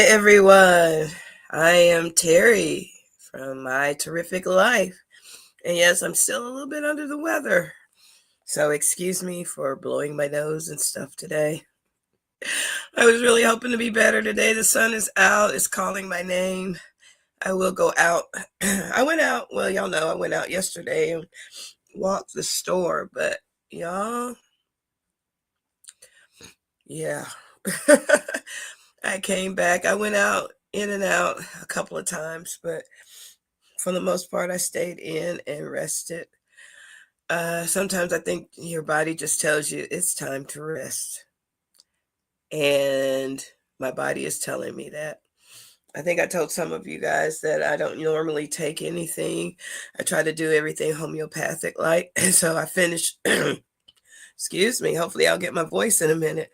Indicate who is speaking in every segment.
Speaker 1: everyone. I am Terry from My Terrific Life. And yes, I'm still a little bit under the weather. So excuse me for blowing my nose and stuff today. I was really hoping to be better today. The sun is out, it's calling my name. I will go out. I went out, well, y'all know I went out yesterday and walked the store, but y'all, yeah. I came back. I went out, in and out a couple of times, but for the most part, I stayed in and rested. Sometimes I think your body just tells you it's time to rest. And my body is telling me that. I think I told some of you guys that I don't normally take anything. I try to do everything homeopathic like. And so I finished, excuse me, hopefully I'll get my voice in a minute.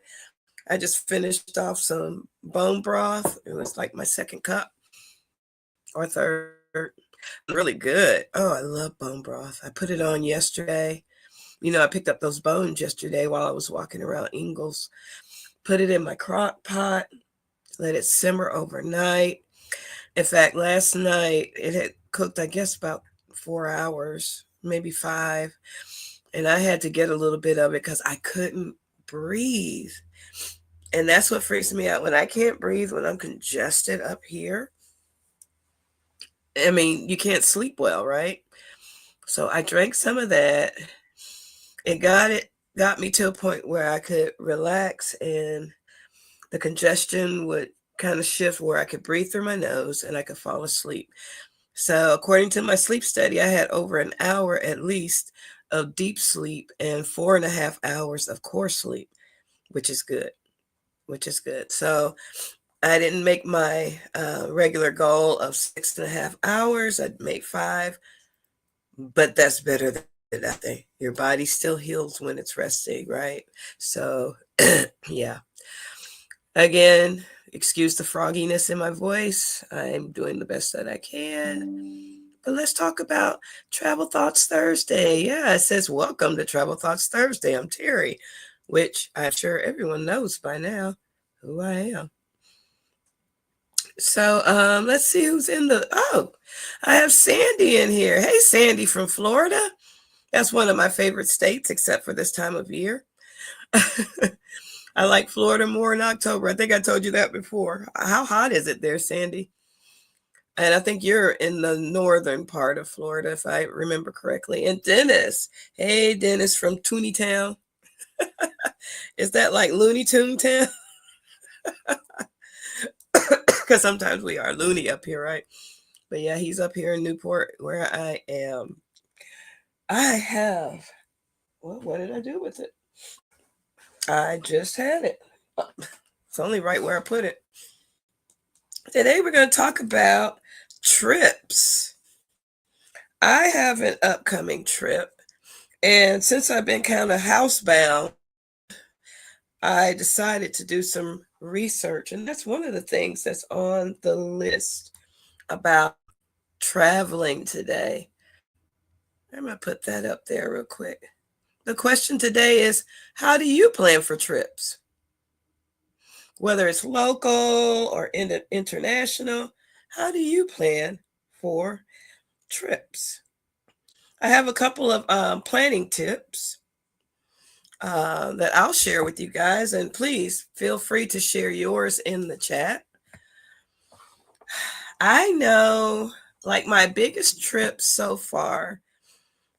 Speaker 1: I just finished off some bone broth. It was like my second cup or third. Really good. Oh, I love bone broth. I put it on yesterday. I picked up those bones yesterday while I was walking around Ingles. Put it in my crock pot, let it simmer overnight. In fact, last night it had cooked, I guess, about 4 hours, maybe 5. And I had to get a little bit of it because I couldn't breathe. And that's what freaks me out. When I can't breathe, when I'm congested up here, I mean, you can't sleep well, right? So I drank some of that. It got me to a point where I could relax and the congestion would kind of shift where I could breathe through my nose and I could fall asleep. So according to my sleep study, I had over an hour at least of deep sleep and 4.5 hours of core sleep, which is good, So I didn't make my regular goal of 6.5 hours. I'd make 5, but that's better than nothing. Your body still heals when it's resting, right? So, yeah. Again, excuse the frogginess in my voice. I'm doing the best that I can. But let's talk about Travel Thoughts Thursday. Yeah, it says, welcome to Travel Thoughts Thursday. I'm Terry, which I'm sure everyone knows by now who I am. So let's see who's in I have Sandy in here. Hey, Sandy from Florida. That's one of my favorite states, except for this time of year. I like Florida more in October. I think I told you that before. How hot is it there, Sandy? And I think you're in the northern part of Florida, if I remember correctly. And Dennis. Hey, Dennis from Toonie Town. Is that like Looney Toon Town? Because sometimes we are loony up here, right? But yeah, he's up here in Newport where I am. What did I do with it? I just had it. It's only right where I put it. Today we're going to talk about trips. I have an upcoming trip, and since I've been kind of housebound, I decided to do some research, and that's one of the things that's on the list about traveling today. I'm going to put that up there real quick. The question today is, how do you plan for trips? Whether it's local or international, how do you plan for trips? I have a couple of planning tips that I'll share with you guys, and please feel free to share yours in the chat. I know, like, my biggest trip so far,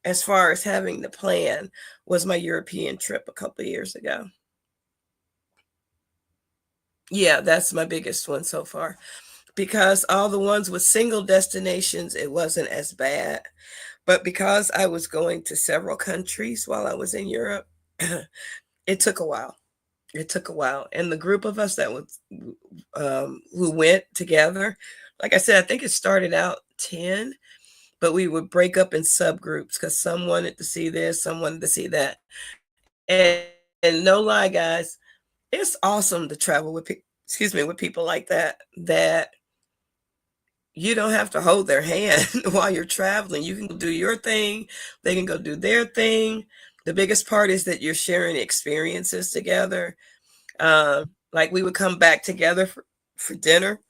Speaker 1: as far as having the plan, was my European trip a couple of years ago. Yeah, that's my biggest one so far. Because all the ones with single destinations, it wasn't as bad. But because I was going to several countries while I was in Europe, it took a while. And the group of us that was who went together, like I said, I think it started out 10, but we would break up in subgroups because some wanted to see this, some wanted to see that. And no lie, guys, it's awesome to travel with people like that you don't have to hold their hand while you're traveling. You can do your thing. They can go do their thing. The biggest part is that you're sharing experiences together. Like we would come back together for dinner.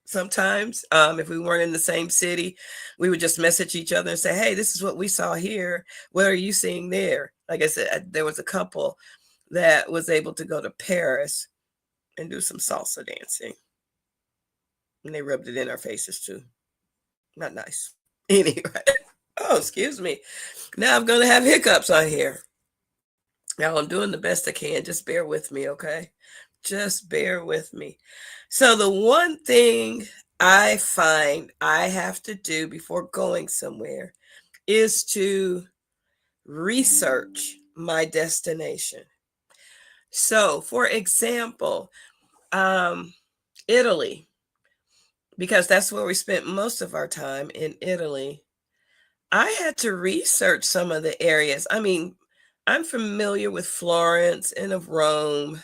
Speaker 1: Sometimes, if we weren't in the same city, we would just message each other and say, "Hey, this is what we saw here. What are you seeing there?" Like I said, there was a couple that was able to go to Paris and do some salsa dancing, and they rubbed it in our faces too. Not nice. Anyway, oh, excuse me. Now I'm gonna have hiccups on here. Now I'm doing the best I can. Just bear with me, okay? Just bear with me. So the one thing I find I have to do before going somewhere is to research my destination. So, for example, Italy, because that's where we spent most of our time in Italy. I had to research some of the areas. I mean, I'm familiar with Florence and of Rome,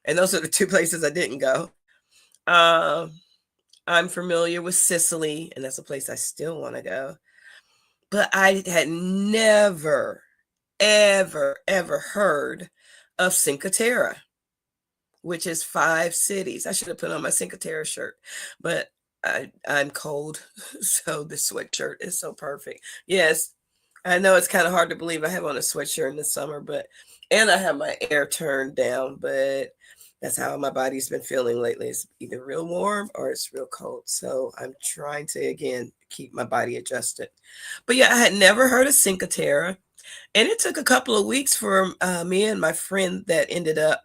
Speaker 1: and those are the two places I didn't go. Um, I'm familiar with Sicily, and that's a place I still want to go. But I had never, ever, ever heard of Cinque Terre, which is 5 cities. I should have put on my Cinque Terre shirt, but I'm cold, so the sweatshirt is so perfect. Yes, I know it's kind of hard to believe I have on a sweatshirt in the summer, but and I have my air turned down, but that's how my body's been feeling lately. It's either real warm or it's real cold. So I'm trying to again keep my body adjusted. But yeah, I had never heard of Cinque Terre, and it took a couple of weeks for me and my friend that ended up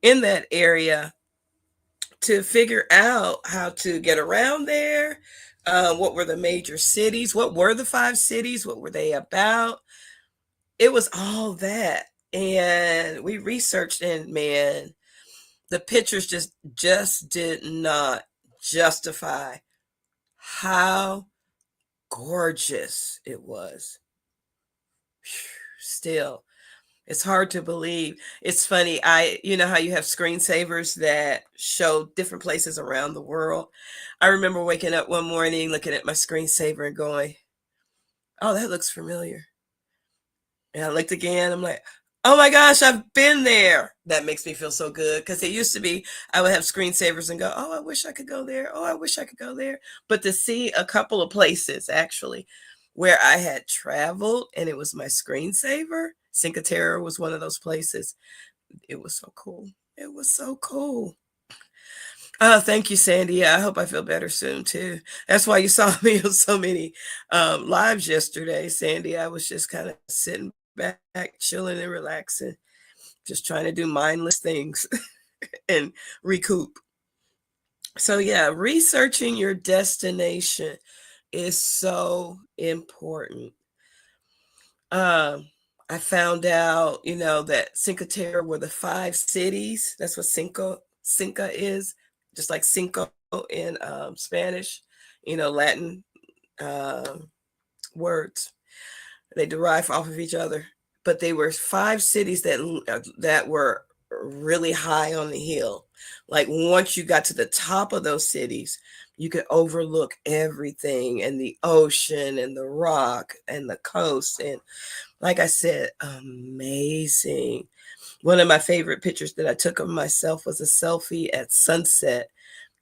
Speaker 1: in that area to figure out how to get around there. What were the major cities? What were the 5 cities? What were they about? It was all that. And we researched, and man, the pictures just did not justify how gorgeous it was. Still, it's hard to believe. It's funny. You know how you have screensavers that show different places around the world. I remember waking up one morning, looking at my screensaver and going, "Oh, that looks familiar." And I looked again. I'm like, "Oh my gosh, I've been there." That makes me feel so good because it used to be I would have screensavers and go, "Oh, I wish I could go there. Oh, I wish I could go there." But to see a couple of places actually where I had traveled and it was my screensaver, Cinque Terre was one of those places. It was so cool. It was so cool. Oh, thank you, Sandy. Yeah, I hope I feel better soon too. That's why you saw me on so many lives yesterday, Sandy. I was just kind of sitting back, chilling and relaxing, just trying to do mindless things and recoup. So, yeah, researching your destination is so important. Um, I found out, that Cinque Terre were the 5 cities. That's what Cinco is, just like cinco in Spanish, Latin uh, words. They derive off of each other, but they were 5 cities that were really high on the hill. Like once you got to the top of those cities, you could overlook everything and the ocean and the rock and the coast. And like I said, amazing. One of my favorite pictures that I took of myself was a selfie at sunset,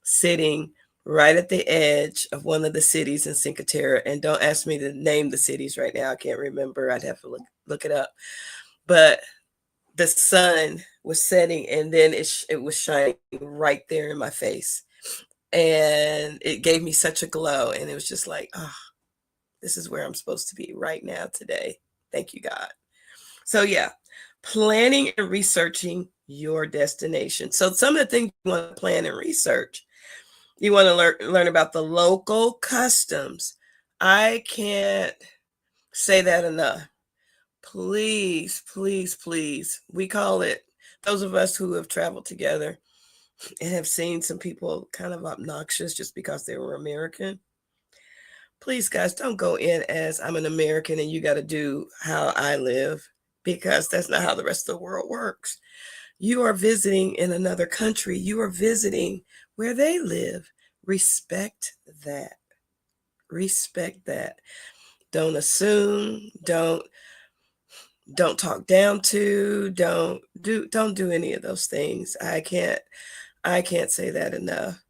Speaker 1: sitting right at the edge of one of the cities in Cinque Terre. And don't ask me to name the cities right now. I can't remember. I'd have to look it up. But the sun was setting, and then it was shining right there in my face. And it gave me such a glow. And it was just like, oh, this is where I'm supposed to be right now today. Thank you, God. So, yeah, planning and researching your destination. So, some of the things you want to plan and research, you want to learn about the local customs. I can't say that enough. Please, please, please. We call it, those of us who have traveled together and have seen some people kind of obnoxious just because they were American. Please, guys, don't go in as I'm an American and you got to do how I live, because that's not how the rest of the world works. You are visiting in another country. You are visiting where they live. Respect that. Respect that. Don't assume. Don't talk down to. Don't do any of those things. I can't. I can't say that enough.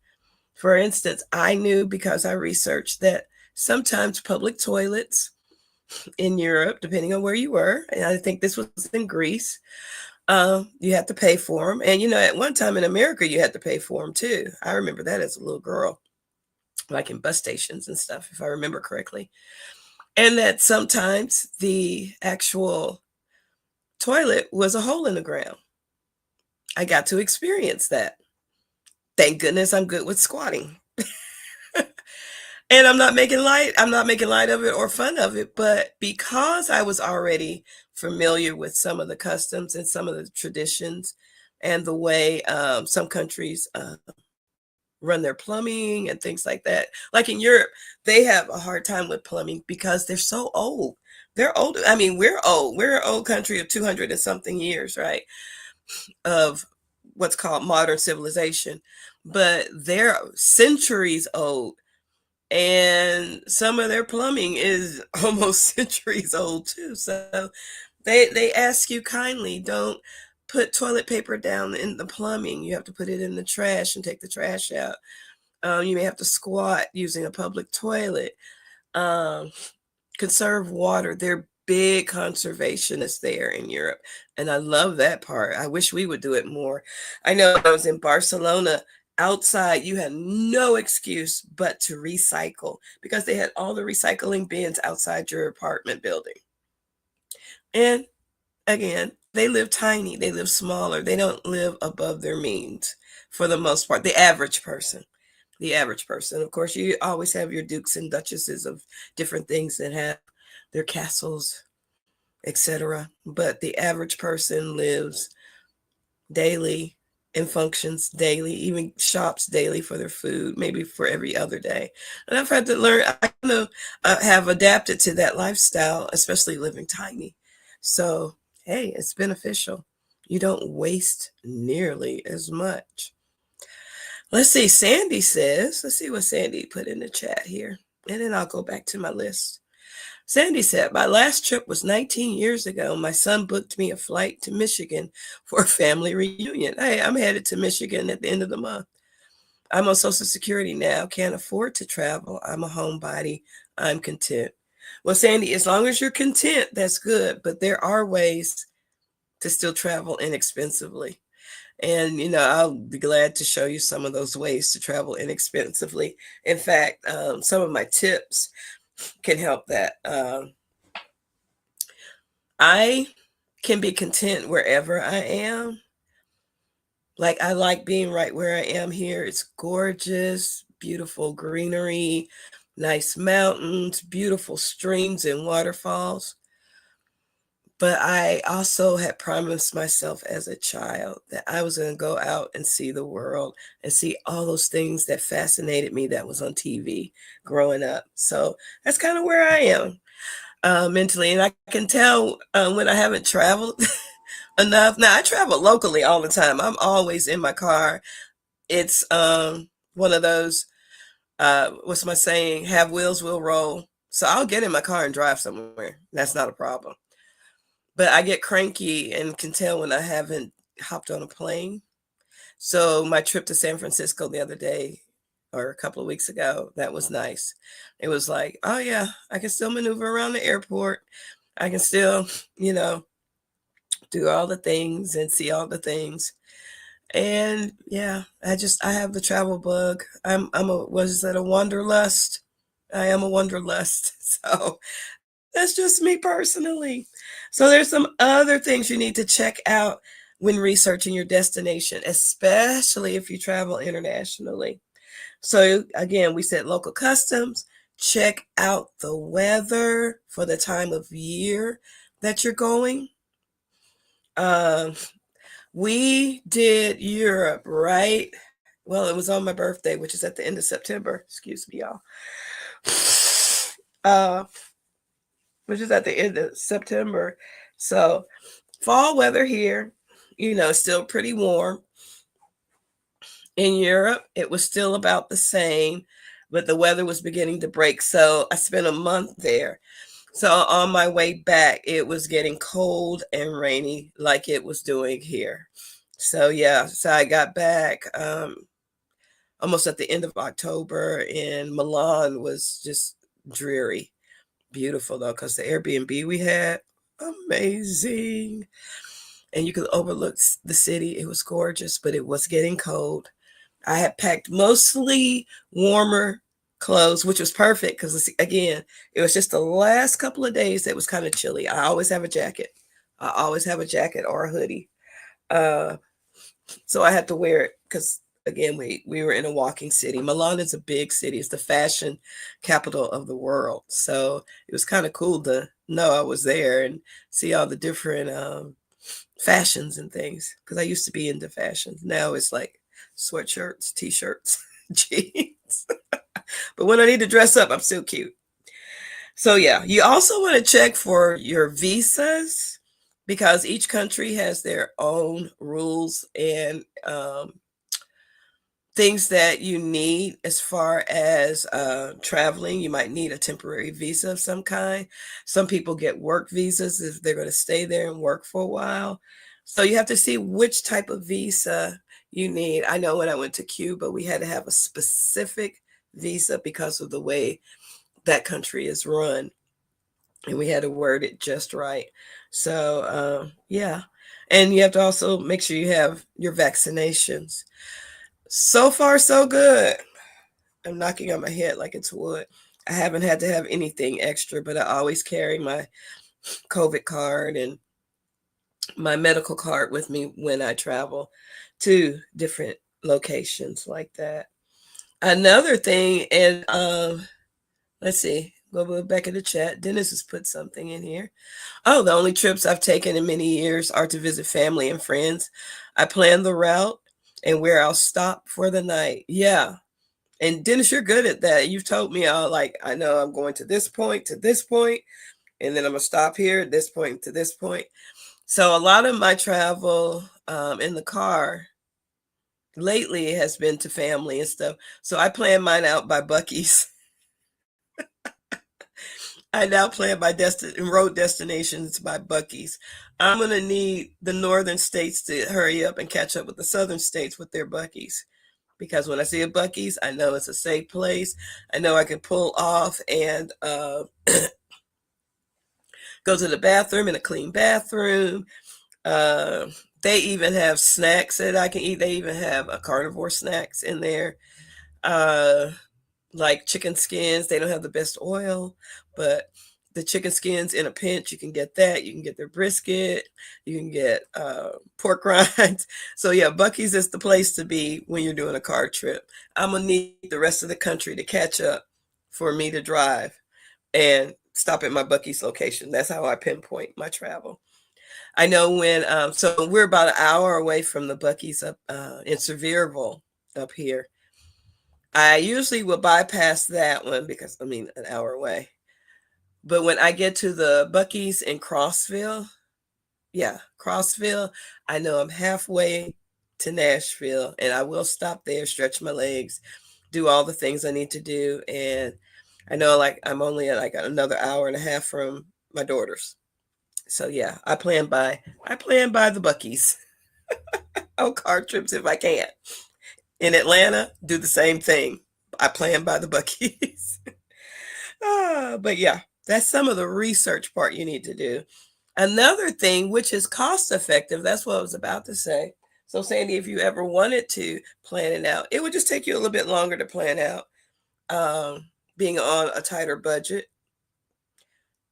Speaker 1: For instance, I knew because I researched that sometimes public toilets in Europe, depending on where you were, and I think this was in Greece, you had to pay for them. And, at one time in America, you had to pay for them too. I remember that as a little girl, like in bus stations and stuff, if I remember correctly. And that sometimes the actual toilet was a hole in the ground. I got to experience that. Thank goodness I'm good with squatting. And I'm not making light of it or fun of it, but because I was already familiar with some of the customs and some of the traditions and the way some countries run their plumbing and things like that. Like in Europe, they have a hard time with plumbing because they're so old. They're old. I mean, we're old. We're an old country of 200 and something years, right? Of what's called modern civilization, but they're centuries old. And some of their plumbing is almost centuries old too. So they ask you kindly, don't put toilet paper down in the plumbing. You have to put it in the trash and take the trash out. You may have to squat using a public toilet. Um, Conserve water. They're big conservationists there in Europe. And I love that part. I wish we would do it more. I know when I was in Barcelona, outside, you had no excuse but to recycle because they had all the recycling bins outside your apartment building. And again, they live tiny, they live smaller, they don't live above their means for the most part. The average person. The average person. Of course, you always have your dukes and duchesses of different things that have their castles, etc. But the average person lives daily and functions daily, even shops daily for their food, maybe for every other day. And I've had to learn, I kind of have adapted to that lifestyle, especially living tiny. So, hey, it's beneficial. You don't waste nearly as much. Let's see, Sandy says, let's see what Sandy put in the chat here. And then I'll go back to my list. Sandy said, my last trip was 19 years ago. My son booked me a flight to Michigan for a family reunion. Hey, I'm headed to Michigan at the end of the month. I'm on Social Security now, can't afford to travel. I'm a homebody. I'm content. Well, Sandy, as long as you're content, that's good. But there are ways to still travel inexpensively. And, I'll be glad to show you some of those ways to travel inexpensively. In fact, some of my tips can help that. I can be content wherever I am. Like, I like being right where I am here. It's gorgeous, beautiful greenery, nice mountains, beautiful streams and waterfalls. But I also had promised myself as a child that I was going to go out and see the world and see all those things that fascinated me that was on TV growing up. So that's kind of where I am mentally. And I can tell when I haven't traveled enough. Now, I travel locally all the time. I'm always in my car. It's one of those, what's my saying? Have wheels, will roll. So I'll get in my car and drive somewhere. That's not a problem. But I get cranky and can tell when I haven't hopped on a plane. So my trip to San Francisco the other day, or a couple of weeks ago, that was nice. It was like, oh yeah, I can still maneuver around the airport. I can still, do all the things and see all the things. And yeah, I have the travel bug. A wanderlust? I am a wanderlust. So that's just me personally. So there's some other things you need to check out when researching your destination, especially if you travel internationally. So again, we said local customs, check out the weather for the time of year that you're going. We did Europe, right? Well, it was on my birthday, which is at the end of September. Excuse me, y'all. Which is at the end of September. So fall weather here, still pretty warm. In Europe, it was still about the same, but the weather was beginning to break. So I spent a month there. So on my way back, it was getting cold and rainy like it was doing here. So yeah, so I got back almost at the end of October, and Milan was just dreary. Beautiful though, because the Airbnb we had, amazing. And you could overlook the city. It was gorgeous, but it was getting cold. I had packed mostly warmer clothes, which was perfect because, again, it was just the last couple of days that was kind of chilly. I always have a jacket. I always have a jacket or a hoodie. Uh, so I had to wear it because, again, we were in a walking city. Milan is a big city. It's the fashion capital of the world. So it was kind of cool to know I was there and see all the different fashions and things, because I used to be into fashions. Now it's like sweatshirts, t-shirts, jeans. But when I need to dress up, I'm still cute. So yeah, you also want to check for your visas because each country has their own rules and things that you need as far as traveling. You might need a temporary visa of some kind. Some people get work visas if they're going to stay there and work for a while. So you have to see which type of visa you need. I know when I went to Cuba, we had to have a specific visa because of the way that country is run, and we had to word it just right. So yeah, and you have to also make sure you have your vaccinations. So far, so good. I'm knocking on my head like it's wood. I haven't had to have anything extra, but I always carry my COVID card and my medical card with me when I travel to different locations like that. Another thing, and let's see, go back in the chat. Dennis has put something in here. Oh, the only trips I've taken in many years are to visit family and friends. I plan the route and where I'll stop for the night. Yeah. And Dennis, you're good at that. You've told me, like, I know I'm going to this point, and then I'm gonna stop here at this point to this point. So a lot of my travel in the car lately has been to family and stuff. So I plan mine out by Buc-ee's. I now plan my road destinations by Buc-ee's. I'm gonna need the northern states to hurry up and catch up with the southern states with their Buc-ee's, because when I see a Buc-ee's, I know it's a safe place. I know I can pull off and go to the bathroom in a clean bathroom. Uh, they even have snacks that I can eat. They even have a carnivore snacks in there, uh, like chicken skins. They don't have the best oil, but the chicken skins in a pinch, you can get that. You can get their brisket. You can get pork rinds. So yeah, Buc-ee's is the place to be when you're doing a car trip. I'm gonna need the rest of the country to catch up for me to drive and stop at my Buc-ee's location. That's how I pinpoint my travel. I know when, so we're about an hour away from the Buc-ee's up in Sevierville up here. I usually will bypass that one because, I mean, an hour away. But when I get to the Buc-ee's in Crossville, yeah, Crossville, I know I'm halfway to Nashville, and I will stop there, stretch my legs, do all the things I need to do. And I know, like, I'm only like another hour and a half from my daughters. So yeah, I plan by the Buc-ee's on car trips if I can. In Atlanta, do the same thing. I plan by the Buc-ee's. But yeah, that's some of the research part you need to do. Another thing, which is cost effective, that's what I was about to say. So, Sandy, if you ever wanted to plan it out, it would just take you a little bit longer to plan out. Being on a tighter budget,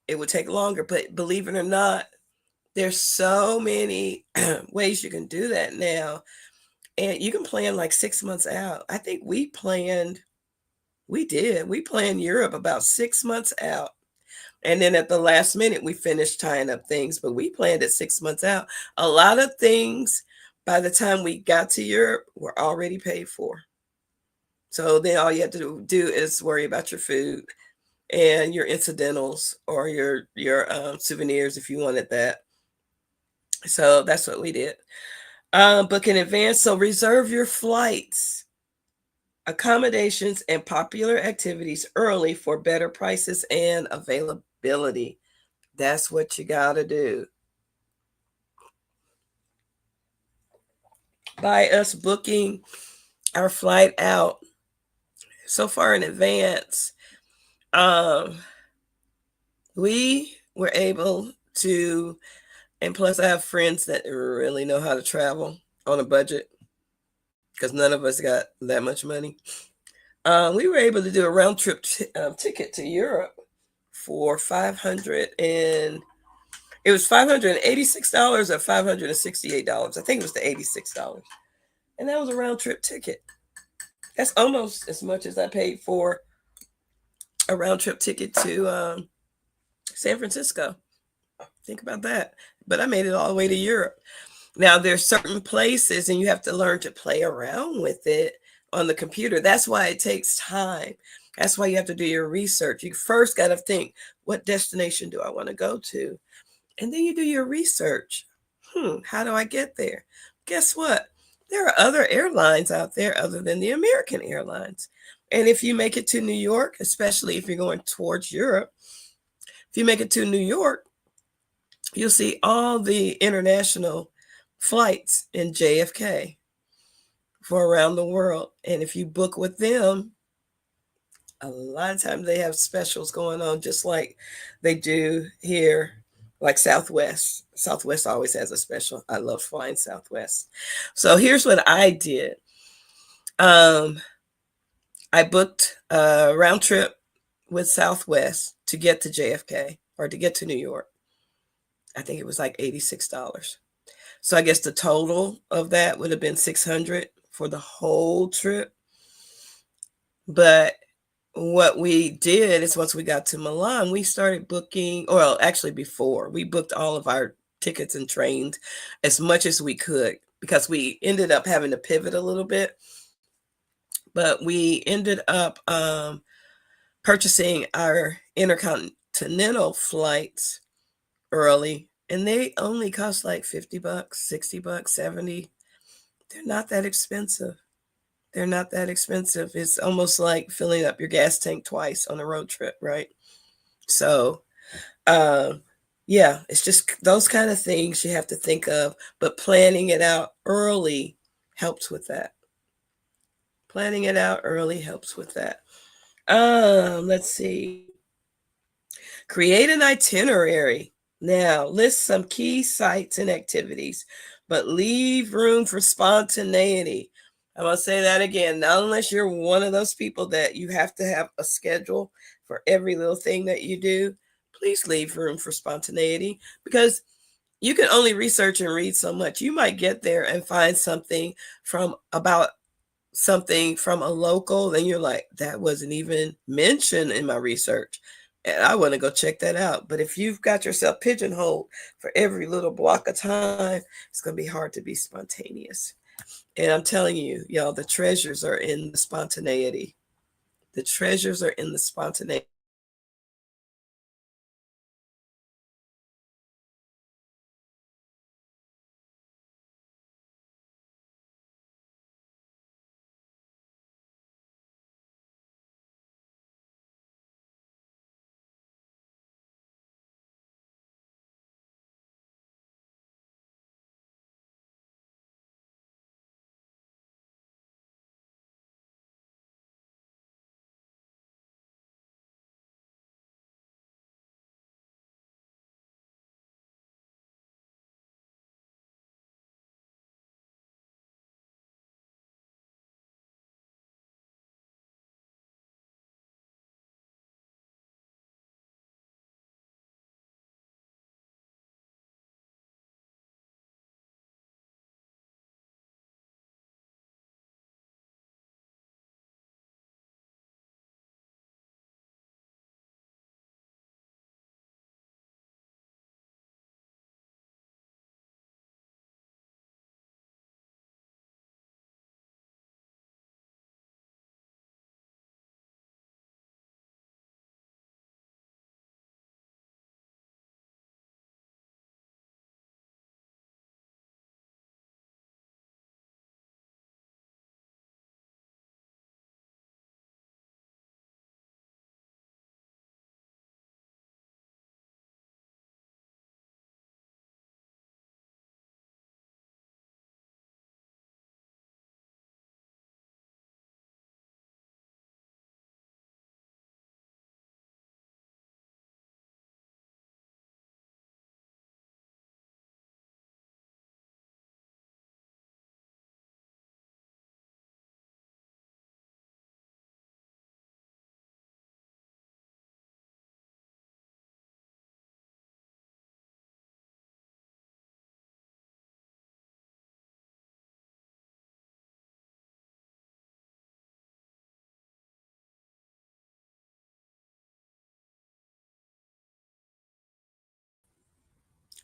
Speaker 1: it would take longer. But believe it or not, there's so many ways you can do that now. And you can plan like 6 months out. I think we planned Europe about 6 months out. And then at the last minute, we finished tying up things, but we planned it 6 months out. A lot of things by the time we got to Europe were already paid for. So then all you have to do is worry about your food and your incidentals or your souvenirs if you wanted that. So that's what we did. Book in advance. So reserve your flights, accommodations, and popular activities early for better prices and availability. That's what you got to do. by us booking our flight out so far in advance, um, we were able to, and plus I have friends that really know how to travel on a budget because none of us got that much money. We were able to do a round trip ticket to Europe for 500 and it was $586 or $568. I think it was the $86. And that was a round trip ticket. That's almost as much as I paid for a round trip ticket to San Francisco. Think about that. But I made it all the way to Europe. Now, there's certain places, and you have to learn to play around with it on the computer. That's why it takes time. That's why you have to do your research. You first got to think, what destination do I want to go to? And then you do your research. How do I get there? Guess what? There are other airlines out there other than the American Airlines. And if you make it to New York, especially if you're going towards Europe, if you make it to New York, you'll see all the international flights in JFK for around the world. And if you book with them, a lot of times they have specials going on just like they do here, like Southwest. Southwest always has a special. I love flying Southwest. So here's what I did. Um, I booked a round trip with Southwest to get to JFK or to get to New York. I think it was like $86. So I guess the total of that would have been 600 for the whole trip. But what we did is once we got to Milan, we started booking, well, actually before, we booked all of our tickets and trains as much as we could because we ended up having to pivot a little bit. But we ended up purchasing our intercontinental flights early, and they only cost like $50, $60, 70. They're not that expensive. They're not that expensive. It's almost like filling up your gas tank twice on a road trip, right? So, uh, yeah, it's just those kind of things you have to think of, but planning it out early helps with that. Planning it out early helps with that. Let's see. Create an itinerary. Now, list some key sites and activities, but leave room for spontaneity. I'm going to say that again. Not unless you're one of those people that you have to have a schedule for every little thing that you do, please leave room for spontaneity because you can only research and read so much. You might get there and find something from about something from a local, then you're like, that wasn't even mentioned in my research. And I want to go check that out. But if you've got yourself pigeonholed for every little block of time, it's going to be hard to be spontaneous. And I'm telling you, y'all, the treasures are in the spontaneity. The treasures are in the spontaneity.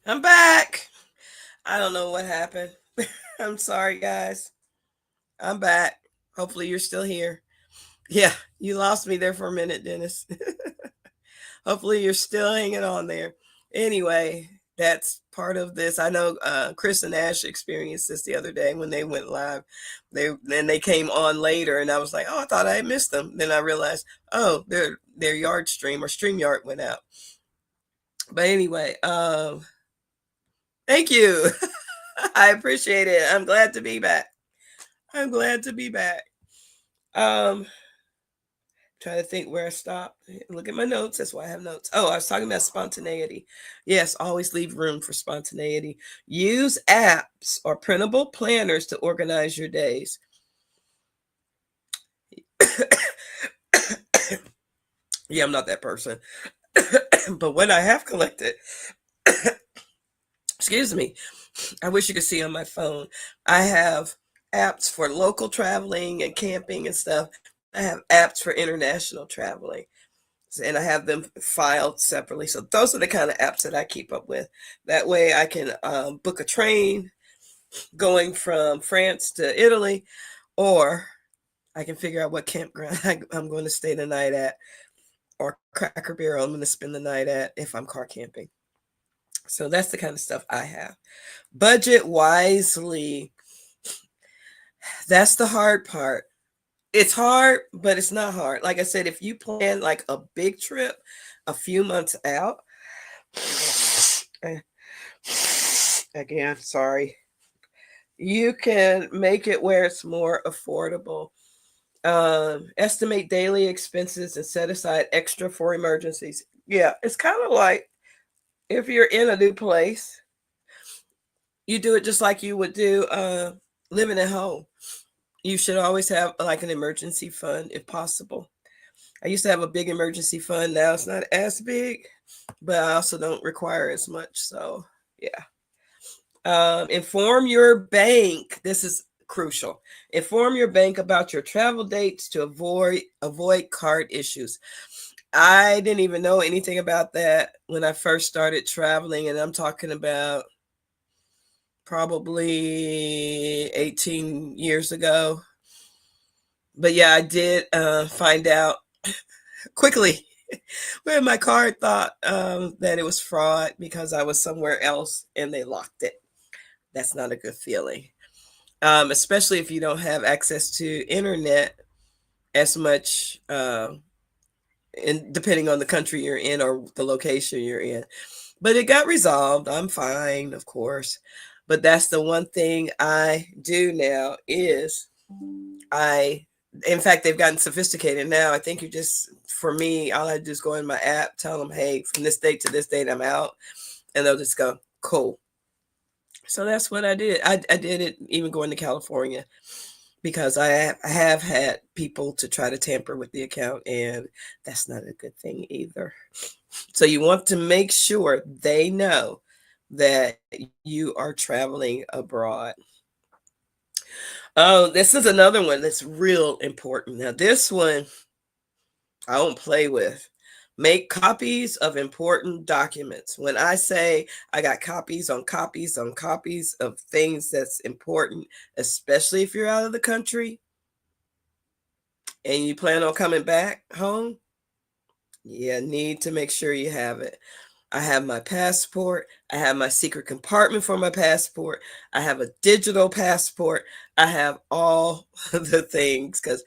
Speaker 1: I'm back. I don't know what happened. I'm sorry, guys. I'm back. Hopefully, you're still here. Yeah, you lost me there for a minute, Dennis. Hopefully, you're still hanging on there. Anyway, that's part of this. I know Chris and Ash experienced this the other day when they went live. They came on later, and I was like, oh, I thought I had missed them. Then I realized, oh, their yard stream or stream yard went out. But anyway, thank you. I appreciate it. I'm glad to be back. I'm glad to be back. Um, Trying to think where I stopped. Look at my notes. That's why I have notes. Oh, I was talking about spontaneity. Yes, always leave room for spontaneity. Use apps or printable planners to organize your days. Yeah, I'm not that person. But when I have collected, excuse me, I wish you could see on my phone. I have apps for local traveling and camping and stuff. I have apps for international traveling, and I have them filed separately. So those are the kind of apps that I keep up with. That way I can book a train going from France to Italy, or I can figure out what campground I'm going to stay the night at, or Cracker Barrel I'm going to spend the night at if I'm car camping. So that's the kind of stuff I have. Budget wisely. That's the hard part. It's hard, but it's not hard. Like I said, if you plan like a big trip a few months out, again, sorry, you can make it where it's more affordable. Estimate daily expenses and set aside extra for emergencies. Yeah, it's kind of like if you're in a new place, you do it just like you would do living at home. You should always have like an emergency fund if possible. I used to have a big emergency fund. Now it's not as big, but I also don't require as much. So, yeah. Inform your bank. This is crucial. Inform your bank about your travel dates to avoid card issues. I didn't even know anything about that when I first started traveling, and I'm talking about probably 18 years ago. But yeah, I did find out quickly when my card thought that it was fraud because I was somewhere else and they locked it. That's not a good feeling, especially if you don't have access to internet as much, and depending on the country you're in or the location you're in. But it got resolved. I'm fine, of course. But that's the one thing I do now is I, in fact, they've gotten sophisticated now. I think you just, for me, all I do is go in my app, tell them, hey, from this date to this date, I'm out. And they'll just go, cool. So that's what I did. I did it even going to California because I have had people to try to tamper with the account, and that's not a good thing either. So you want to make sure they know that you are traveling abroad. Oh, this is another one that's real important. Now, this one I don't play with. Make copies of important documents. When I say I got copies on copies on copies of things that's important, especially if you're out of the country and you plan on coming back home, you need to make sure you have it. I have my passport. I have my secret compartment for my passport. I have a digital passport. I have all the things because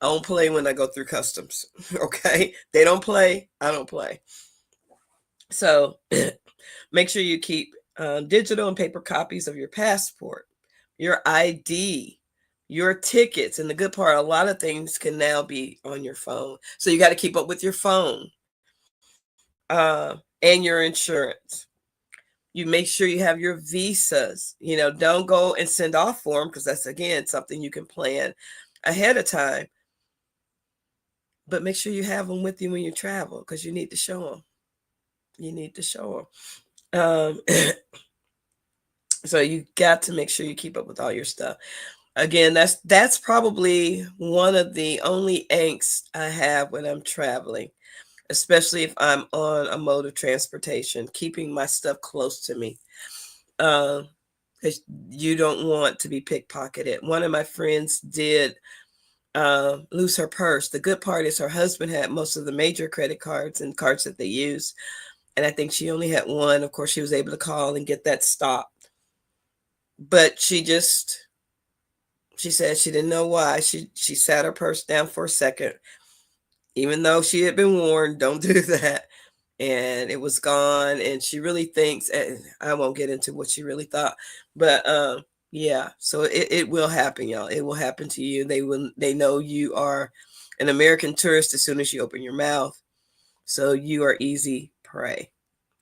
Speaker 1: I don't play when I go through customs. Okay. They don't play. I don't play. So make sure you keep digital and paper copies of your passport, your ID, your tickets. And the good part, a lot of things can now be on your phone. So you got to keep up with your phone and your insurance. You make sure you have your visas. Don't go and send off for them because that's, again, something you can plan ahead of time. But make sure you have them with you when you travel because you need to show them. You need to show them. So you got to make sure you keep up with all your stuff. Again, that's probably one of the only angst I have when I'm traveling. especially if I'm on a mode of transportation, keeping my stuff close to me. Because you don't want to be pickpocketed. One of my friends did lose her purse. The good part is her husband had most of the major credit cards and cards that they use. And I think she only had one. Of course, she was able to call and get that stopped. But she said she didn't know why. She sat her purse down for a second, even though she had been warned, don't do that. And it was gone. And she really thinks, I won't get into what she really thought, but yeah, so it will happen, y'all. It will happen to you. They know you are an American tourist as soon as you open your mouth. So you are easy prey.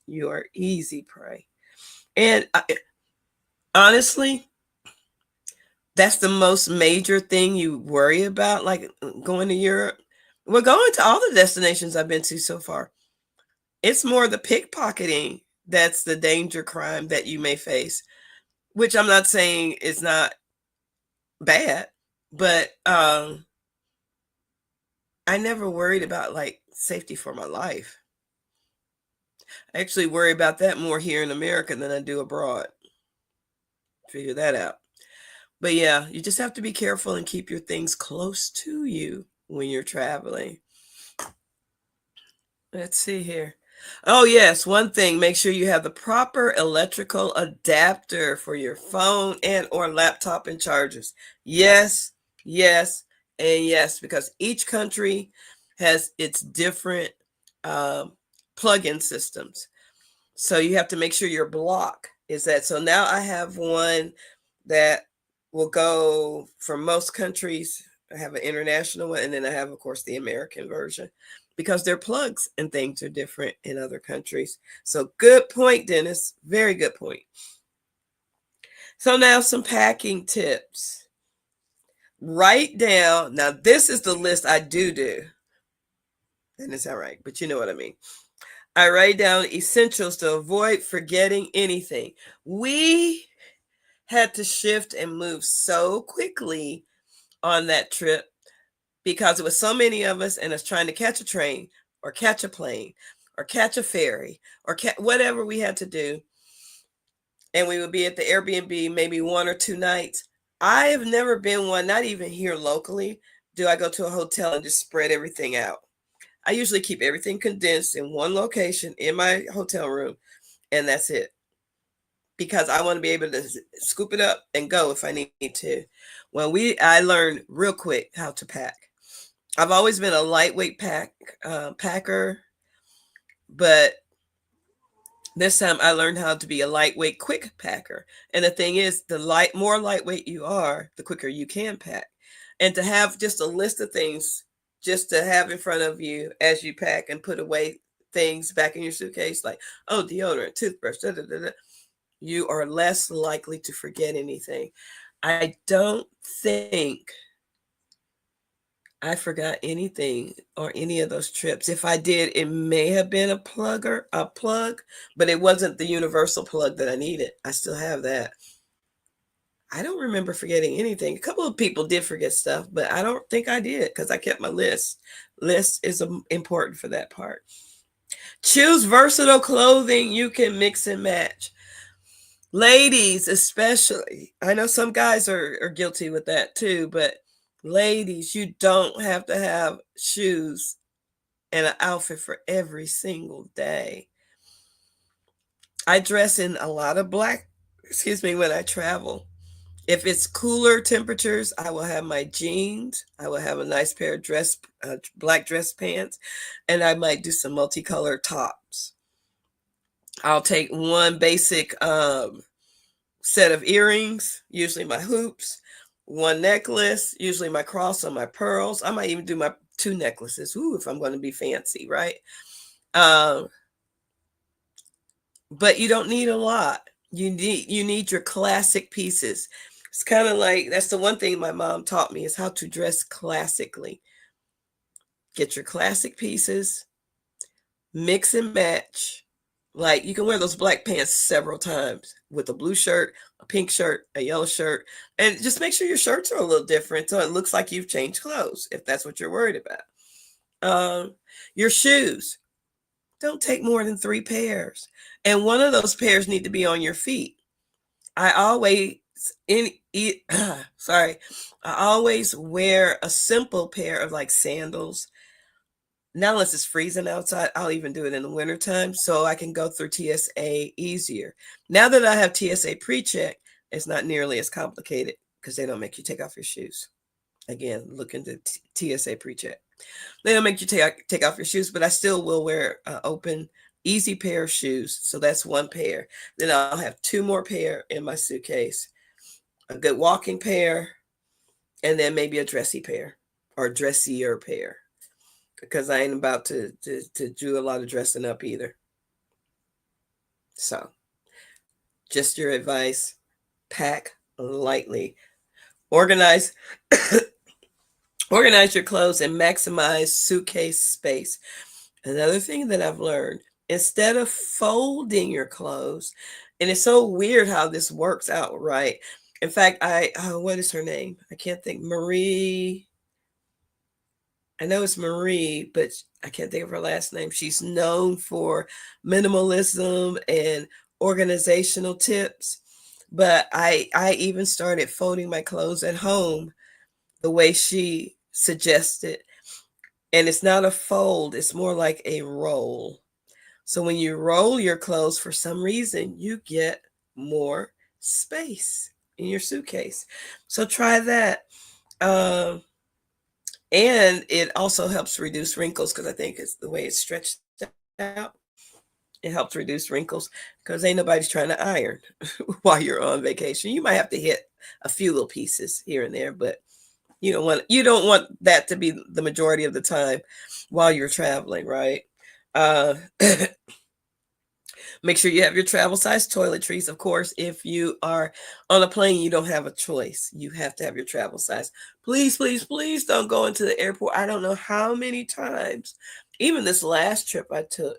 Speaker 1: You are easy prey. And honestly, that's the most major thing you worry about, like going to Europe. We're going to all the destinations I've been to so far. It's more the pickpocketing that's the danger crime that you may face, which I'm not saying is not bad, but I never worried about like safety for my life. I actually worry about that more here in America than I do abroad. Figure that out. But yeah, you just have to be careful and keep your things close to you when you're traveling. Let's see here. Oh, yes. One thing, make sure you have the proper electrical adapter for your phone and or laptop and chargers. Yes, yes, and yes, because each country has its different plug-in systems. So you have to make sure your block is that. So now I have one that will go for most countries. I have an international one, and then I have, of course, the American version, because their plugs and things are different in other countries. So good point, Dennis. Very good point. So now some packing tips. Write down. Now this is the list I do. And it's all right, but you know what I mean. I write down essentials to avoid forgetting anything. We had to shift and move so quickly on that trip because it was so many of us and us trying to catch a train or catch a plane or catch a ferry or whatever we had to do. And we would be at the Airbnb maybe 1 or 2 nights. I have never been one, not even here locally, do I go to a hotel and just spread everything out. I usually keep everything condensed in one location in my hotel room, and that's it. Because I want to be able to scoop it up and go if I need to. I learned real quick how to pack. I've always been a lightweight packer, but this time I learned how to be a lightweight quick packer. And the thing is, the more lightweight you are, the quicker you can pack. And to have just a list of things just to have in front of you as you pack and put away things back in your suitcase, like, oh, deodorant, toothbrush, you are less likely to forget anything. I don't think I forgot anything or any of those trips. If I did, it may have been a plug, but it wasn't the universal plug that I needed. I still have that. I don't remember forgetting anything. A couple of people did forget stuff, but I don't think I did because I kept my list. List is important for that part. Choose versatile clothing you can mix and match. Ladies, especially. I know some guys are guilty with that too, but ladies, you don't have to have shoes and an outfit for every single day. I dress in a lot of black, when I travel. If it's cooler temperatures, I will have my jeans. I will have a nice pair of black dress pants, and I might do some multicolored tops. I'll take one basic set of earrings, usually my hoops, one necklace, usually my cross or my pearls. I might even do my 2 necklaces. Ooh, if I'm going to be fancy, right? But you don't need a lot. You need your classic pieces. It's kind of like, that's the one thing my mom taught me, is how to dress classically. Get your classic pieces, mix and match. Like, you can wear those black pants several times with a blue shirt, a pink shirt, a yellow shirt, and just make sure your shirts are a little different so it looks like you've changed clothes, if that's what you're worried about. Um, your shoes, don't take more than 3 pairs. And one of those pairs need to be on your feet. I always in it sorry. I always wear a simple pair of like sandals. Now unless it's freezing outside, I'll even do it in the wintertime so I can go through TSA easier. Now that I have TSA pre-check, it's not nearly as complicated because they don't make you take off your shoes. Again, look into TSA pre-check. They don't make you take off your shoes, but I still will wear an open, easy pair of shoes. So that's one pair. Then I'll have 2 more pair in my suitcase. A good walking pair, and then maybe a dressy pair or dressier pair. Because I ain't about to do a lot of dressing up either. So, just your advice, pack lightly. Organize organize your clothes and maximize suitcase space. Another thing that I've learned, instead of folding your clothes, and it's so weird how this works out, right? In fact, what is her name? I can't think. I know it's Marie, but I can't think of her last name. She's known for minimalism and organizational tips. But I even started folding my clothes at home the way she suggested. And it's not a fold, it's more like a roll. So when you roll your clothes, for some reason, you get more space in your suitcase. So try that. And it also helps reduce wrinkles because I think it's the way it's stretched out. It helps reduce wrinkles because ain't nobody's trying to iron while you're on vacation. You might have to hit a few little pieces here and there, but you don't want that to be the majority of the time while you're traveling, right? Uh, Make sure you have your travel size toiletries. Of course, if you are on a plane, you don't have a choice. You have to have your travel size. Please, please, please don't go into the airport. I don't know how many times, even this last trip I took,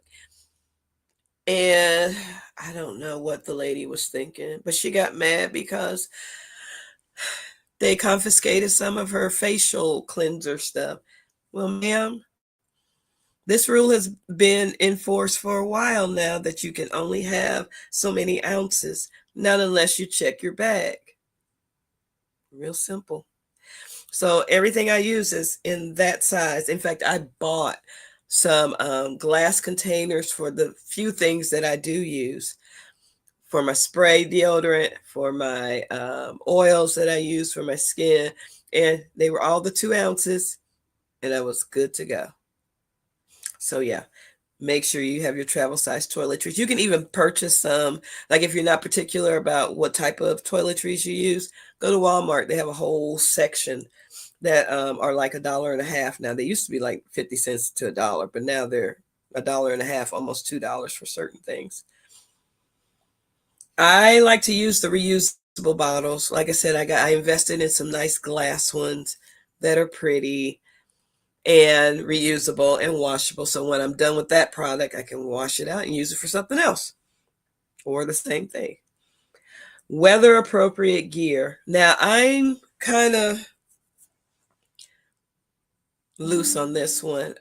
Speaker 1: and I don't know what the lady was thinking, but she got mad because they confiscated some of her facial cleanser stuff. Well, ma'am, this rule has been enforced for a while now that you can only have so many ounces, not unless you check your bag. Real simple. So everything I use is in that size. In fact, I bought some glass containers for the few things that I do use. For my spray deodorant, for my oils that I use for my skin. And they were all the 2 ounces, and I was good to go. So yeah, make sure you have your travel size toiletries. You can even purchase some, like if you're not particular about what type of toiletries you use, go to Walmart. They have a whole section that are like $1.50 now. They used to be like 50 cents to $1, but now they're $1.50, almost $2 for certain things. I like to use the reusable bottles. Like I said, I invested in some nice glass ones that are pretty and reusable and washable. So when I'm done with that product, I can wash it out and use it for something else or the same thing. Weather appropriate gear. Now I'm kind of loose on this one.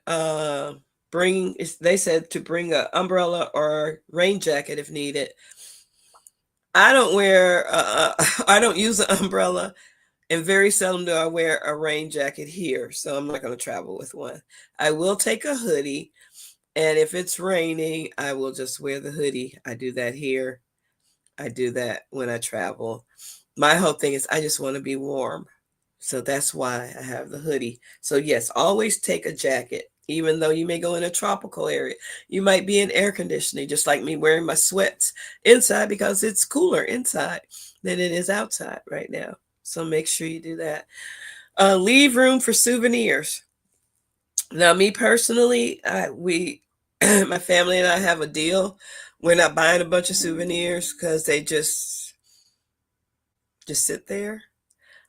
Speaker 1: They said to bring an umbrella or rain jacket if needed. I don't wear, I don't use an umbrella, and very seldom do I wear a rain jacket here, so I'm not going to travel with one. I will take a hoodie, and if it's raining, I will just wear the hoodie. I do that here. I do that when I travel. My whole thing is I just want to be warm. So that's why I have the hoodie. So yes, always take a jacket. Even though you may go in a tropical area, you might be in air conditioning, just like me wearing my sweats inside because it's cooler inside than it is outside right now. So make sure you do that. Leave room for souvenirs. Now, me personally, my family and I have a deal. We're not buying a bunch of souvenirs because they just sit there.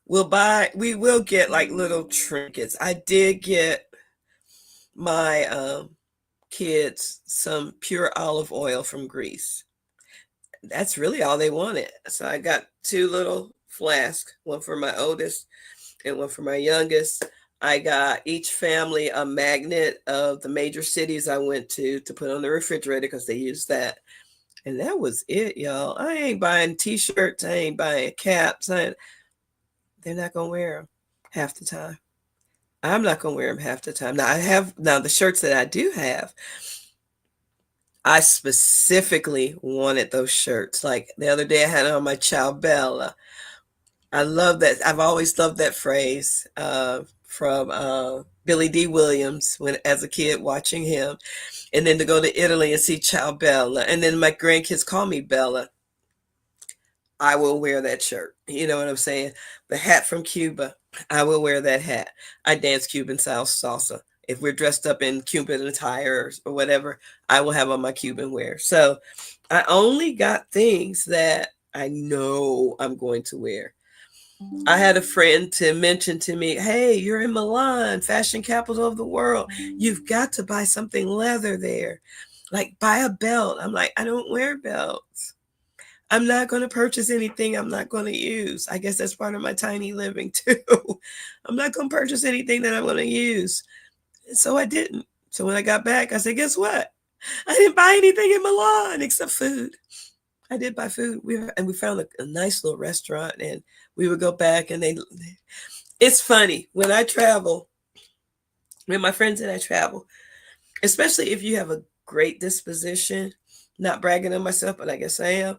Speaker 1: We will get like little trinkets. I did get my kids some pure olive oil from Greece. That's really all they wanted. So I got 2 little flasks, one for my oldest and one for my youngest. I got each family a magnet of the major cities I went to put on the refrigerator because they use that. And that was it, y'all. I ain't buying t-shirts. I ain't buying caps. They're not going to wear them half the time. I'm not going to wear them half the time. Now the shirts that I do have, I specifically wanted those shirts. Like the other day I had on my Ciao Bella. I love that. I've always loved that phrase from Billy D. Williams when as a kid watching him. And then to go to Italy and see Ciao Bella. And then my grandkids call me Bella. I will wear that shirt. You know what I'm saying? The hat from Cuba, I will wear that hat. I dance Cuban style salsa. If we're dressed up in Cuban attire or whatever, I will have on my Cuban wear. So I only got things that I know I'm going to wear. I had a friend to mention to me, hey, you're in Milan, fashion capital of the world. You've got to buy something leather there. Like buy a belt. I'm like, I don't wear belts. I'm not going to purchase anything I'm not going to use. I guess that's part of my tiny living too. I'm not going to purchase anything that I'm going to use. And so I didn't. So when I got back, I said, guess what? I didn't buy anything in Milan except food. I did buy food. We found a nice little restaurant, and we would go back, and it's funny when I travel, when my friends and I travel, especially if you have a great disposition, not bragging on myself, but I guess I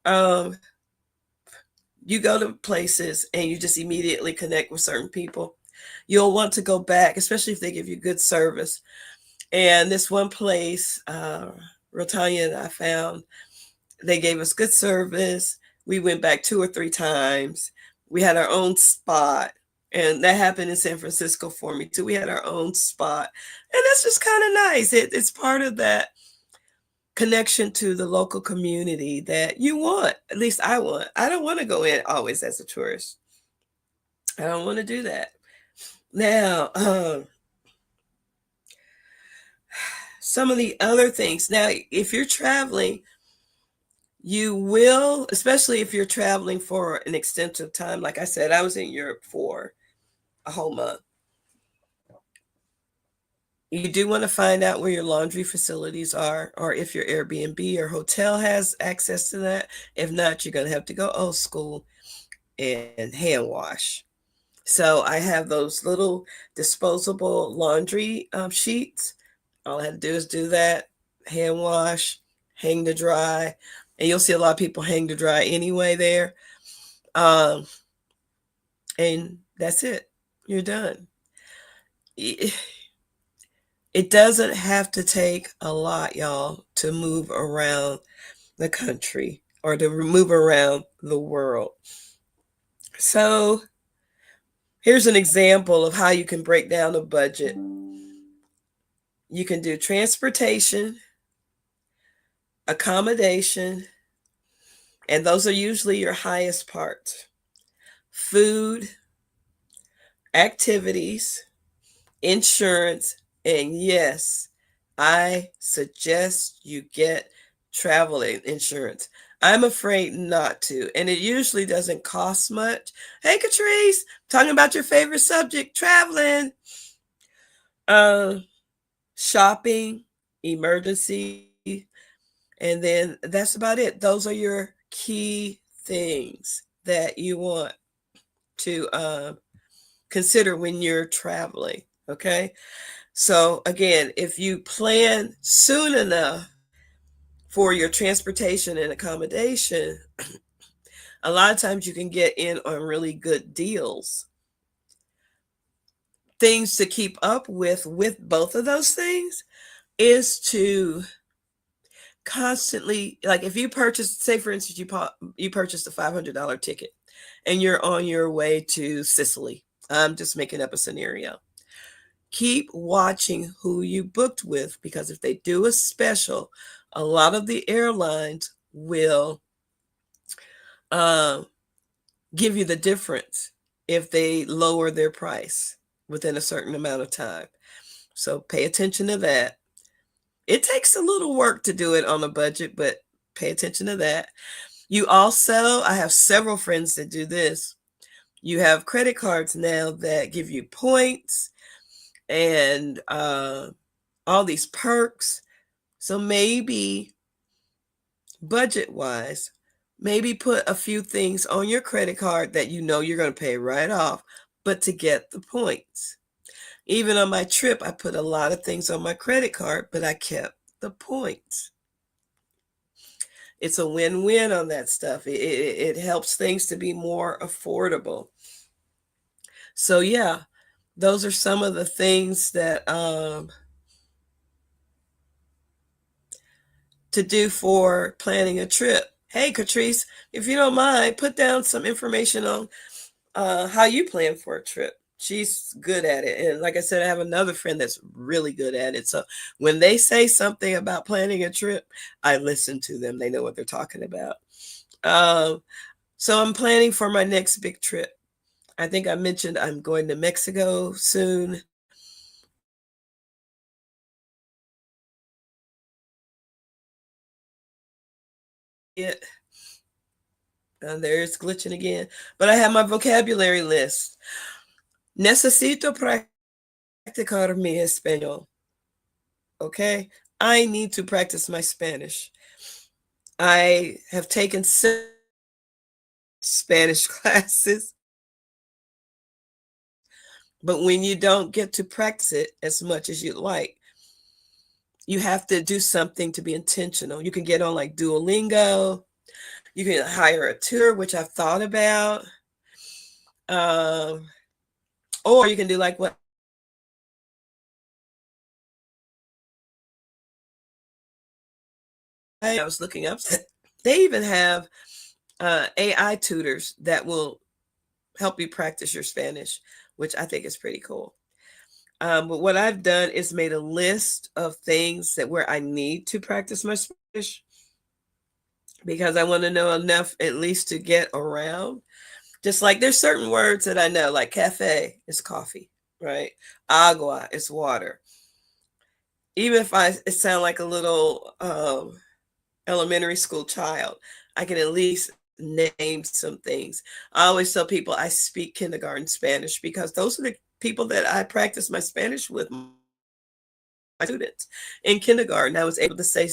Speaker 1: am. You go to places and you just immediately connect with certain people. You'll want to go back, especially if they give you good service. And this one place, Rotanya, and I found, they gave us good service. We went back 2 or 3 times. We had our own spot. And that happened in San Francisco for me too. We had our own spot. And that's just kind of nice. It's part of that connection to the local community that you want. At least I want. I don't want to go in always as a tourist. I don't want to do that. Now, some of the other things. Now, if you're traveling, you will, especially if you're traveling for an extensive time. Like I said, I was in Europe for a whole month. You do want to find out where your laundry facilities are, or if your Airbnb or hotel has access to that. If not, you're going to have to go old school and hand wash. So I have those little disposable laundry sheets. All I have to do is do that, hand wash, hang to dry. And you'll see a lot of people hang to dry anyway there. And that's it. You're done. It doesn't have to take a lot, y'all, to move around the country or to move around the world. So here's an example of how you can break down a budget. You can do transportation, accommodation, and those are usually your highest parts. Food, activities, insurance, and yes, I suggest you get travel insurance. I'm afraid not to, and it usually doesn't cost much. Hey, Catrice, talking about your favorite subject, traveling. Shopping, emergency, and then that's about it. Those are your key things that you want to consider when you're traveling. Okay. So again, if you plan soon enough for your transportation and accommodation, a lot of times you can get in on really good deals. Things to keep up with both of those things is to constantly, like if you purchase, say for instance, you purchased a $500 ticket and you're on your way to Sicily. I'm just making up a scenario. Keep watching who you booked with, because if they do a special, a lot of the airlines will give you the difference if they lower their price within a certain amount of time. So pay attention to that. It takes a little work to do it on a budget, but pay attention to that. You also, I have several friends that do this. You have credit cards now that give you points and all these perks. So maybe budget wise, maybe put a few things on your credit card that you know you're going to pay right off, but to get the points. Even on my trip, I put a lot of things on my credit card, but I kept the points. It's a win-win on that stuff. It helps things to be more affordable. So yeah, those are some of the things that to do for planning a trip. Hey, Catrice, if you don't mind, put down some information on how you plan for a trip. She's good at it. And like I said, I have another friend that's really good at it. So when they say something about planning a trip, I listen to them. They know what they're talking about. So I'm planning for my next big trip. I think I mentioned I'm going to Mexico soon. It there's glitching again, but I have my vocabulary list. Necesito practicar mi español. Okay, I need to practice my Spanish. I have taken Spanish classes, but when you don't get to practice it as much as you'd like, you have to do something to be intentional. You can get on like Duolingo, you can hire a tutor, which I've thought about, um, or you can do like what I was looking up. They even have AI tutors that will help you practice your Spanish, which I think is pretty cool. But what I've done is made a list of things that where I need to practice my Spanish because I want to know enough at least to get around. Just like there's certain words that I know, like cafe is coffee, right? Agua is water. Even if it sound like a little elementary school child, I can at least name some things. I always tell people I speak kindergarten Spanish because those are the people that I practice my Spanish with, my students in kindergarten. I was able to say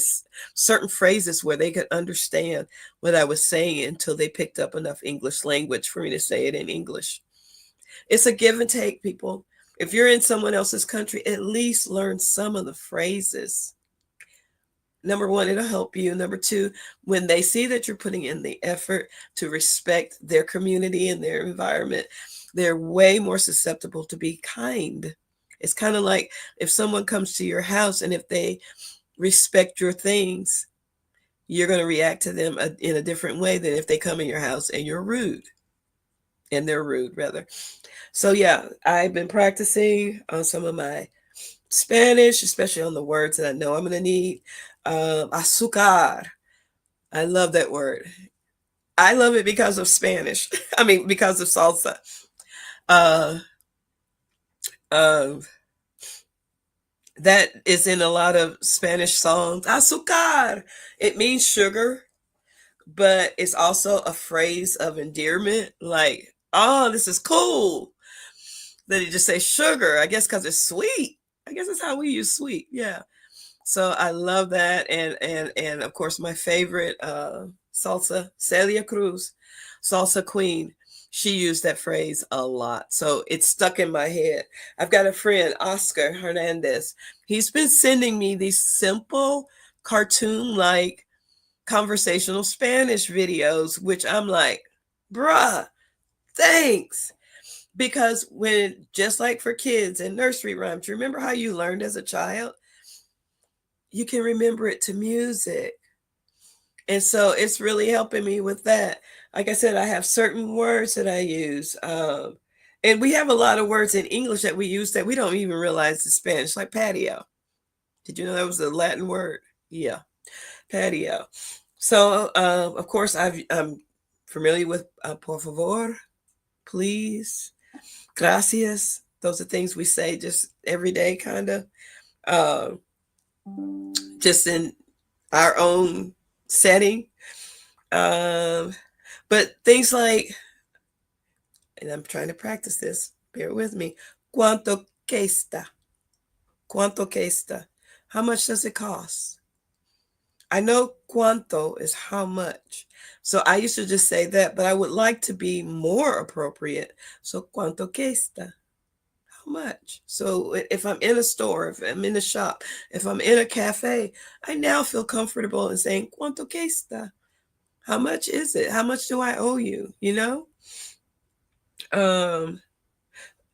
Speaker 1: certain phrases where they could understand what I was saying until they picked up enough English language for me to say it in English. It's a give and take, people. If you're in someone else's country, at least learn some of the phrases. Number one, it'll help you. Number two, when they see that you're putting in the effort to respect their community and their environment, they're way more susceptible to be kind. It's kind of like if someone comes to your house and if they respect your things, you're going to react to them in a different way than if they come in your house and you're rude. And they're rude, rather. So, yeah, I've been practicing on some of my Spanish, especially on the words that I know I'm going to need. Azúcar. I love that word. I love it because of Spanish. I mean, because of salsa. Uh, uh, that is in a lot of Spanish songs. Azúcar. It means sugar, but it's also a phrase of endearment. Like, oh, this is cool. Then you just say sugar. I guess because it's sweet. I guess that's how we use sweet. Yeah. So I love that, and of course my favorite salsa, Celia Cruz, salsa queen. She used that phrase a lot, so it's stuck in my head. I've got a friend, Oscar Hernandez. He's been sending me these simple cartoon-like conversational Spanish videos, which I'm like, bruh, thanks. Because when, just like for kids and nursery rhymes, you remember how you learned as a child? You can remember it to music. And so it's really helping me with that. Like I said, I have certain words that I use. And we have a lot of words in English that we use that we don't even realize is Spanish, like patio. Did you know that was a Latin word? Yeah, patio. So, of course, I'm familiar with por favor, please, gracias. Those are things we say just every day, kind of. Uh, just in our own setting. Um, but things like and I'm trying to practice this. Bear with me. Cuánto cuesta? Cuánto cuesta? How much does it cost? I know cuánto is how much. So I used to just say that, but I would like to be more appropriate. So cuánto cuesta? How much? So if I'm in a store, if I'm in a shop, if I'm in a cafe, I now feel comfortable in saying cuánto cuesta? How much is it? How much do I owe you? You know? Um,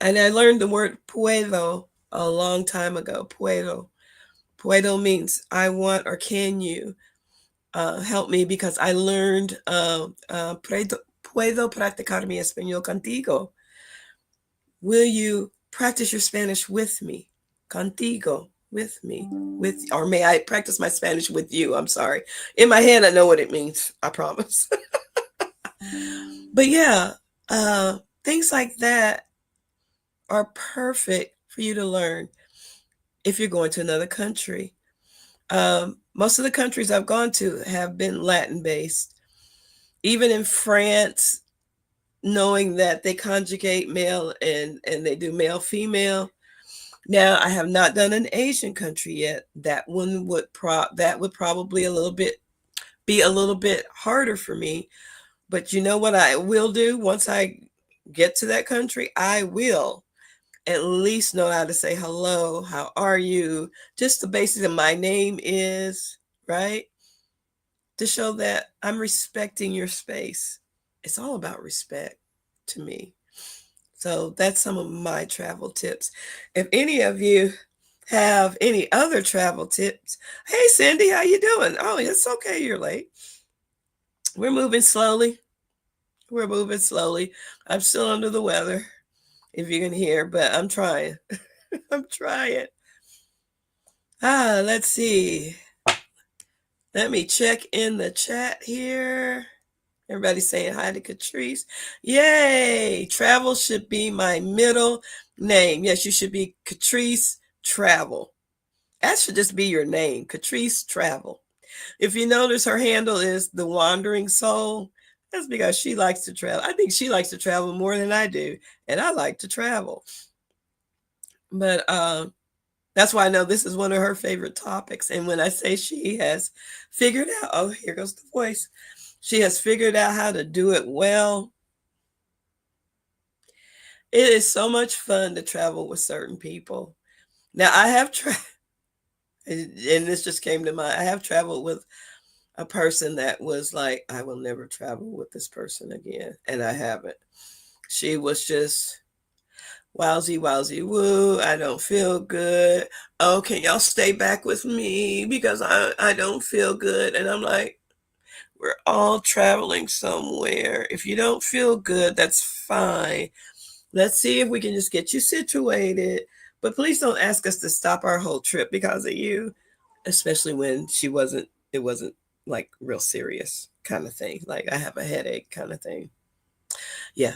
Speaker 1: and I learned the word puedo a long time ago. Puedo. Puedo means I want or can you help me, because I learned puedo practicar mi español contigo. Will you practice your Spanish with me? Contigo, with me. Or may I practice my Spanish with you? I'm sorry. In my head, I know what it means. I promise. But yeah, things like that are perfect for you to learn if you're going to another country. Most of the countries I've gone to have been Latin based. Even in France, knowing that they conjugate male and they do male female. Now I have not done an Asian country yet. That one would probably be a little bit harder for me. But you know what I will do once I get to that country? I will at least know how to say hello, how are you? Just the basics of my name is, right? To show that I'm respecting your space. It's all about respect to me. So that's some of my travel tips. If any of you have any other travel tips, hey Cindy, how you doing? Oh, it's okay, you're late. We're moving slowly. We're moving slowly. I'm still under the weather, if you can hear, but I'm trying. I'm trying. Let's see. Let me check in the chat here. Everybody's saying hi to Catrice. Yay! Travel should be my middle name. Yes, you should be Catrice Travel. That should just be your name, Catrice Travel. If you notice, her handle is The Wandering Soul. That's because she likes to travel. I think she likes to travel more than I do, and I like to travel. But that's why I know this is one of her favorite topics. And when I say she has figured out, oh, here goes the voice. She has figured out how to do it well. It is so much fun to travel with certain people. Now, I have traveled, and this just came to mind. I have traveled with a person that was like, I will never travel with this person again. And I haven't. She was just wowsy, wowsy, woo. I don't feel good. Oh, can y'all stay back with me because I don't feel good? And I'm like, we're all traveling somewhere. If you don't feel good, that's fine. Let's see if we can just get you situated. But please don't ask us to stop our whole trip because of you, especially when it wasn't like real serious kind of thing. Like I have a headache kind of thing. Yeah.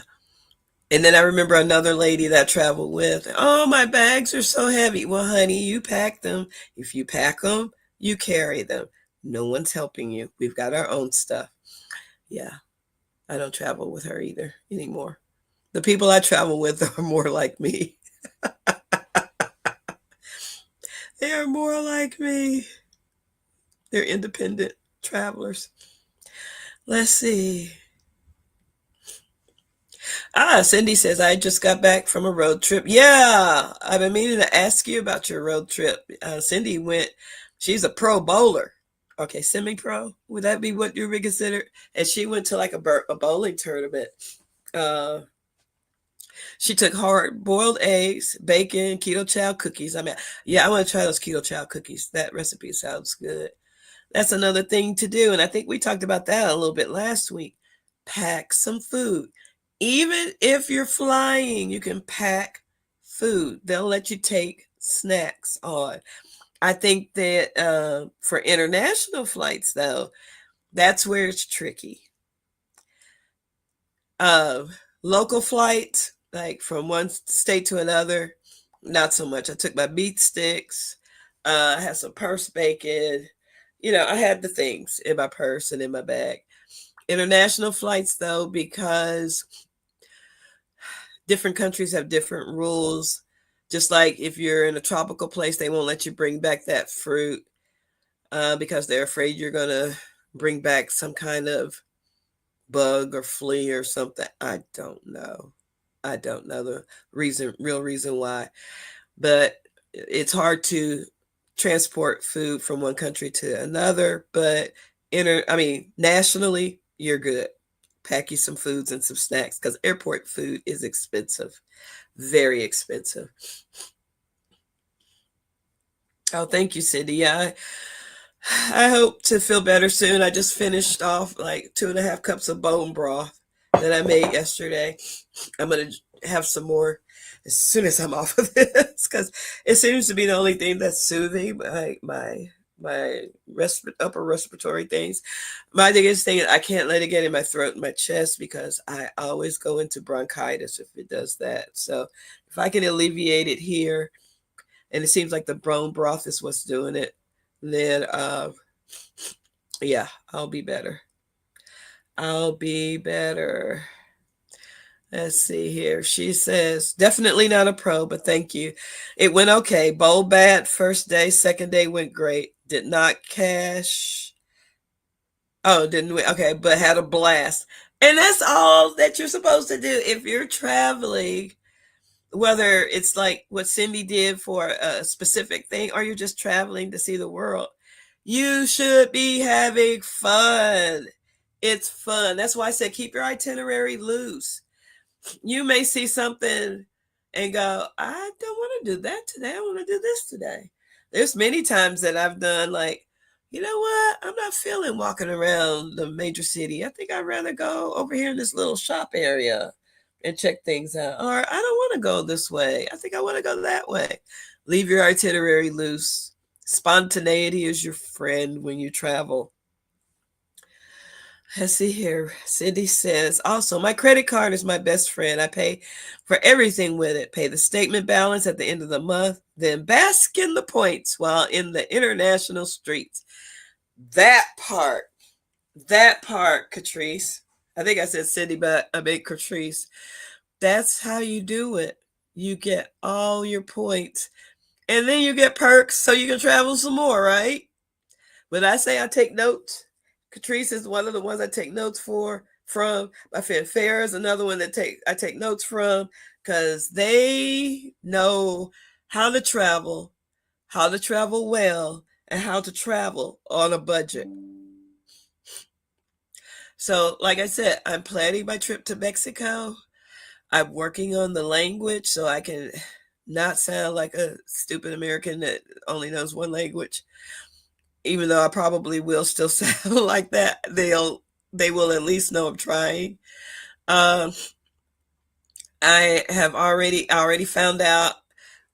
Speaker 1: And then I remember another lady that I traveled with. Oh, my bags are so heavy. Well, honey, you pack them. If you pack them, you carry them. No one's helping you. We've got our own stuff. Yeah. I don't travel with her either anymore. The people I travel with are more like me. They are more like me. They're independent travelers. Let's see. Cindy says, I just got back from a road trip. Yeah, I've been meaning to ask you about your road trip. Cindy she's a pro bowler. Okay, semi-pro. Would that be what you would consider? And she went to like a bowling tournament. She took hard-boiled eggs, bacon, keto chow cookies. I want to try those keto chow cookies. That recipe sounds good. That's another thing to do. And I think we talked about that a little bit last week. Pack some food. Even if you're flying, you can pack food. They'll let you take snacks on. I think that for international flights, though, that's where it's tricky. Local flights, like from one state to another, not so much. I took my beet sticks. I had some purse bacon. I had the things in my purse and in my bag. International flights, though, because different countries have different rules. Just like if you're in a tropical place, they won't let you bring back that fruit because they're afraid you're going to bring back some kind of bug or flea or something. I don't know. I don't know the real reason why. But it's hard to transport food from one country to another. But nationally, you're good. Pack you some foods and some snacks because airport food is expensive, very expensive. Oh, thank you, Cindy. Yeah, I hope to feel better soon. I just finished off like 2.5 cups of bone broth that I made yesterday. I'm gonna have some more as soon as I'm off of this because it seems to be the only thing that's soothing my upper respiratory things. My biggest thing is I can't let it get in my throat and my chest because I always go into bronchitis if it does that. So if I can alleviate it here, and it seems like the bone broth is what's doing it, then yeah, I'll be better. I'll be better. Let's see here. She says, definitely not a pro, but thank you. It went okay. Bowl bad first day, second day went great. Did not cash. Oh, didn't we? Okay, but had a blast. And that's all that you're supposed to do if you're traveling, whether it's like what Cindy did for a specific thing or you're just traveling to see the world. You should be having fun. It's fun. That's why I said keep your itinerary loose. You may see something and go, I don't want to do that today. I want to do this today. There's many times that I've done like, you know what? I'm not feeling walking around the major city. I think I'd rather go over here in this little shop area and check things out. Or I don't want to go this way. I think I want to go that way. Leave your itinerary loose. Spontaneity is your friend when you travel. Let's see here. Cindy says, also, my credit card is my best friend. I pay for everything with it. Pay the statement balance at the end of the month, then bask in the points while in the international streets. That part, Catrice. I think I said Cindy, but I meant Catrice. That's how you do it. You get all your points. And then you get perks so you can travel some more, right? When I say I take notes, Catrice is one of the ones I take notes from. My friend Farrah is another one that I take notes from because they know how to travel well, and how to travel on a budget. So, like I said, I'm planning my trip to Mexico. I'm working on the language so I can not sound like a stupid American that only knows one language. Even though I probably will still sound like that, they will at least know I'm trying. Um, I already found out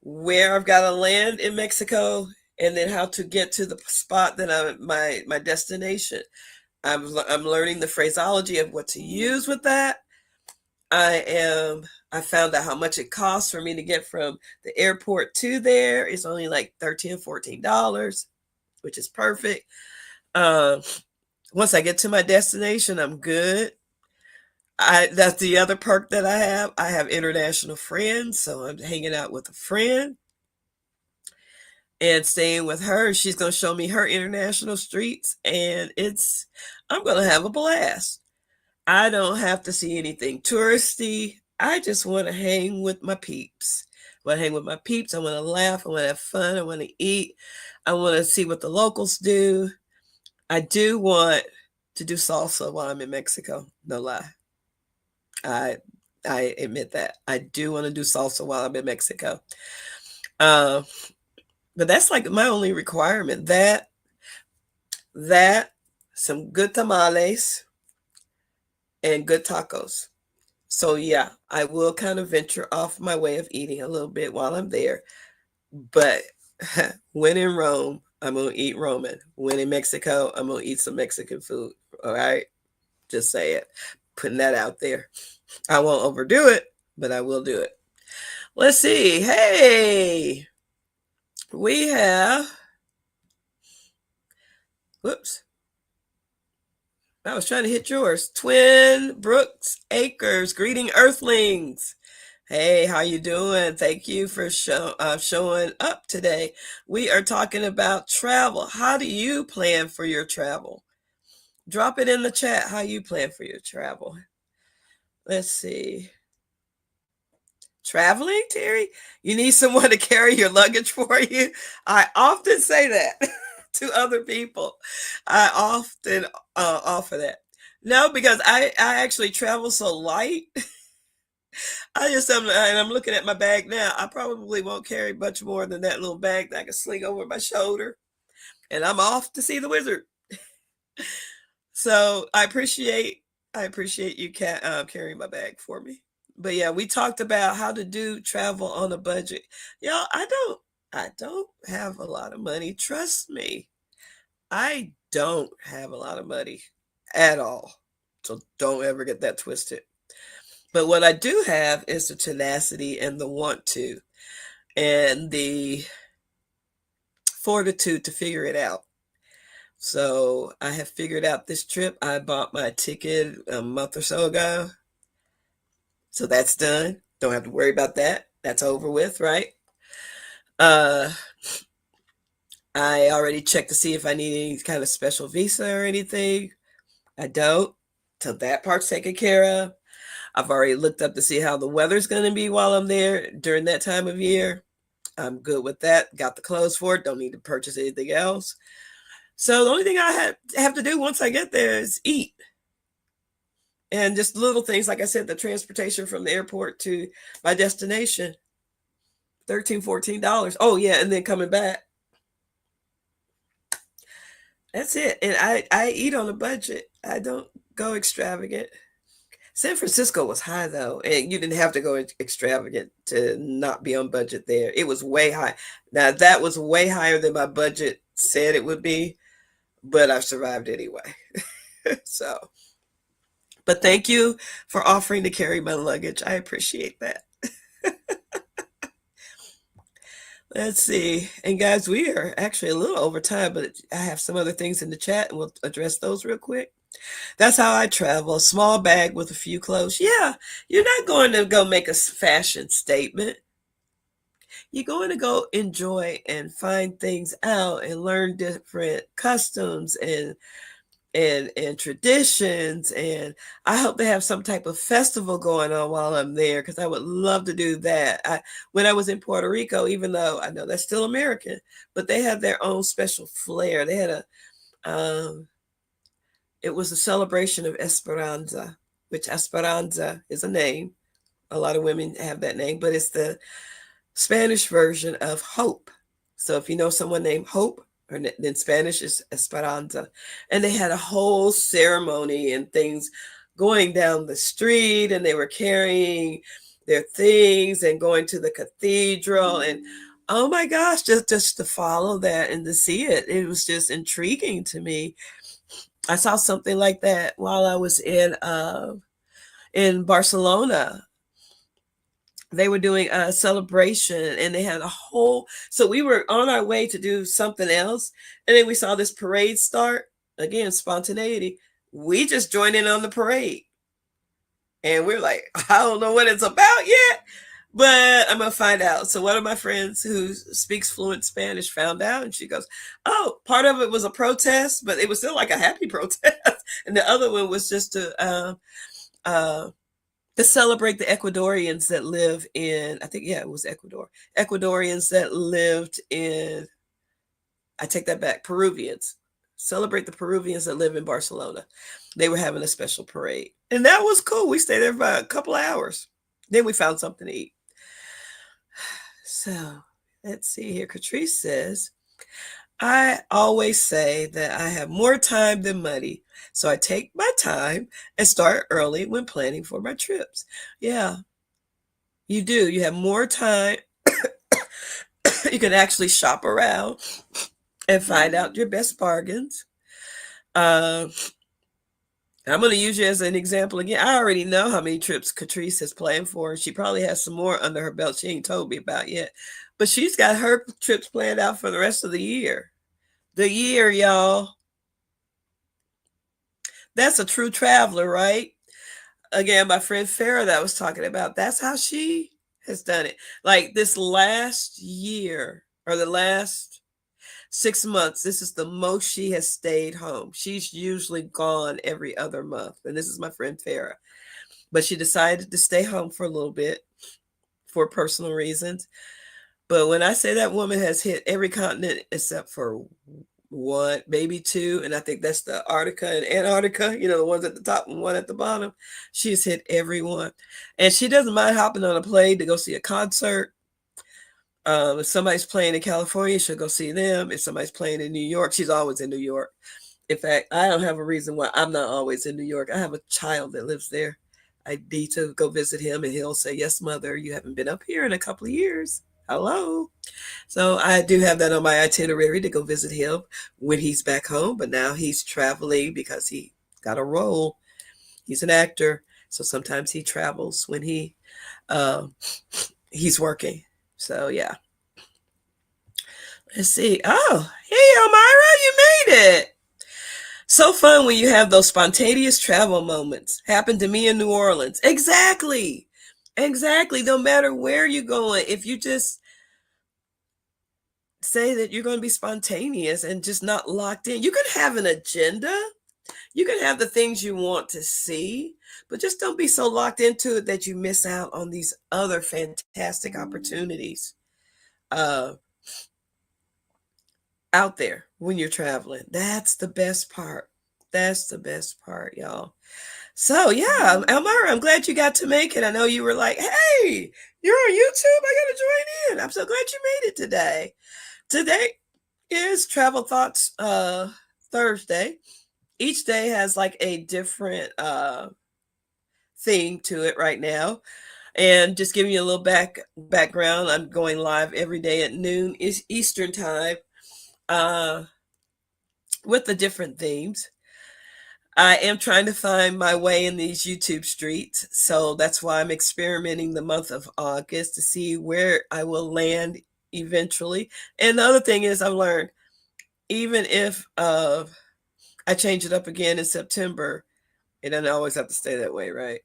Speaker 1: where I've got to land in Mexico, and then how to get to the spot that my destination. I'm learning the phraseology of what to use with that. I found out how much it costs for me to get from the airport to there. It's only like $13-14, which is perfect. Um, Once I get to my destination, I'm good. That's the other perk that I have. I have international friends, so I'm hanging out with a friend and staying with her. She's going to show me her international streets, and I'm going to have a blast. I don't have to see anything touristy. I just want to hang with my peeps. I want to hang with my peeps. I want to laugh. I want to have fun. I want to eat. I want to see what the locals do. I do want to do salsa while I'm in Mexico. No lie. I I admit that. I do want to do salsa while I'm in Mexico. Uh, but that's like my only requirement. That some good tamales and good tacos. So yeah, I will kind of venture off my way of eating a little bit while I'm there. But when in Rome, I'm gonna eat Roman. When in Mexico, I'm gonna eat some Mexican food. All right, just say it. Putting that out there. I won't overdo it, but I will do it. Let's see. Hey, we have. Whoops. I was trying to hit yours. Twin Brooks Acres. Greeting Earthlings. Hey, how you doing? Thank you for showing up today. We are talking about travel. How do you plan for your travel? Drop it in the chat how you plan for your travel. Let's see. Traveling, Terry? You need someone to carry your luggage for you? I often say that to other people. I often offer that. No, because I actually travel so light. I just am, and I'm looking at my bag now. I probably won't carry much more than that little bag that I can sling over my shoulder, and I'm off to see the wizard. So I appreciate you carrying my bag for me. But yeah, we talked about how to do travel on a budget. Y'all, I don't have a lot of money. Trust me, I don't have a lot of money at all. So don't ever get that twisted. But what I do have is the tenacity and the want to, and the fortitude to figure it out. So I have figured out this trip. I bought my ticket a month or so ago. So that's done. Don't have to worry about that. That's over with, right? Uh, I already checked to see if I need any kind of special visa or anything. I don't. So that part's taken care of. I've already looked up to see how the weather's going to be while I'm there during that time of year. I'm good with that. Got the clothes for it. Don't need to purchase anything else. So the only thing I have to do once I get there is eat. And just little things, like I said, the transportation from the airport to my destination, $13, $14. Oh, yeah, and then coming back. That's it. And I eat on a budget. I don't go extravagant. San Francisco was high though, and you didn't have to go extravagant to not be on budget there. It was way high. Now that was way higher than my budget said it would be, but I survived anyway. So, but thank you for offering to carry my luggage. I appreciate that. Let's see. And guys, we are actually a little over time, but I have some other things in the chat and we'll address those real quick. That's how I travel. A small bag with a few clothes. Yeah, you're not going to go make a fashion statement. You're going to go enjoy and find things out and learn different customs and traditions. And I hope they have some type of festival going on while I'm there, because I would love to do that. When I was in Puerto Rico, even though I know that's still American, but they had their own special flair. They had it was a celebration of Esperanza, which Esperanza is a name. A lot of women have that name, but it's the Spanish version of hope. So if you know someone named Hope, or then Spanish is Esperanza. And they had a whole ceremony and things going down the street, and they were carrying their things and going to the cathedral. And oh my gosh, just to follow that and to see it, it was just intriguing to me. I saw something like that while I was in Barcelona. They were doing a celebration and they had a whole, so we were on our way to do something else, and then we saw this parade start. Again, spontaneity. We just joined in on the parade, and we're like, I don't know what it's about yet, but I'm gonna find out. So one of my friends who speaks fluent Spanish found out, and she goes, oh, part of it was a protest, but it was still like a happy protest, and the other one was just to celebrate the Ecuadorians that live in, I think, yeah, it was Ecuador. Ecuadorians that lived in, I take that back, Peruvians. Celebrate the Peruvians that live in Barcelona. They were having a special parade. And that was cool. We stayed there for a couple of hours. Then we found something to eat. So let's see here. Catrice says, I always say that I have more time than money. So I take my time and start early when planning for my trips. Yeah, you do. You have more time. You can actually shop around and find out your best bargains. I'm going to use you as an example again. I already know how many trips Catrice has planned for. She probably has some more under her belt she ain't told me about yet. But she's got her trips planned out for the rest of the year. The year, y'all. That's a true traveler, right? Again, my friend Farah that I was talking about, that's how she has done it. Like this last year or the last 6 months, this is the most she has stayed home. She's usually gone every other month. And this is my friend Farah. But she decided to stay home for a little bit for personal reasons. But when I say that woman has hit every continent except for one, maybe two, and I think that's the Arctica and Antarctica, the ones at the top and one at the bottom. She's hit every one. And she doesn't mind hopping on a plane to go see a concert. If somebody's playing in California, she'll go see them. If somebody's playing in New York, she's always in New York. In fact, I don't have a reason why I'm not always in New York. I have a child that lives there. I need to go visit him, and he'll say, "Yes, mother, you haven't been up here in a couple of years. Hello." So I do have that on my itinerary to go visit him when he's back home. But now he's traveling because he got a role. He's an actor, so sometimes he travels when he's working. So yeah. Let's see. Oh, hey, Elmira, you made it. So fun when you have those spontaneous travel moments. Happened to me in New Orleans. Exactly. Exactly. No matter where you're going, if you just say that you're going to be spontaneous and just not locked in, you can have an agenda. You can have the things you want to see, but just don't be so locked into it that you miss out on these other fantastic opportunities out there when you're traveling. That's the best part. That's the best part, y'all. So yeah, Elmira, I'm glad you got to make it. I know you were like, hey, you're on YouTube. I got to join in. I'm so glad you made it today. Today is Travel Thoughts Thursday. Each day has like a different theme to it right now. And just giving you a little background, I'm going live every day at noon Eastern time with the different themes. I am trying to find my way in these YouTube streets. So that's why I'm experimenting the month of August to see where I will land eventually. And the other thing is I've learned, even if I change it up again in September, it doesn't always have to stay that way, right?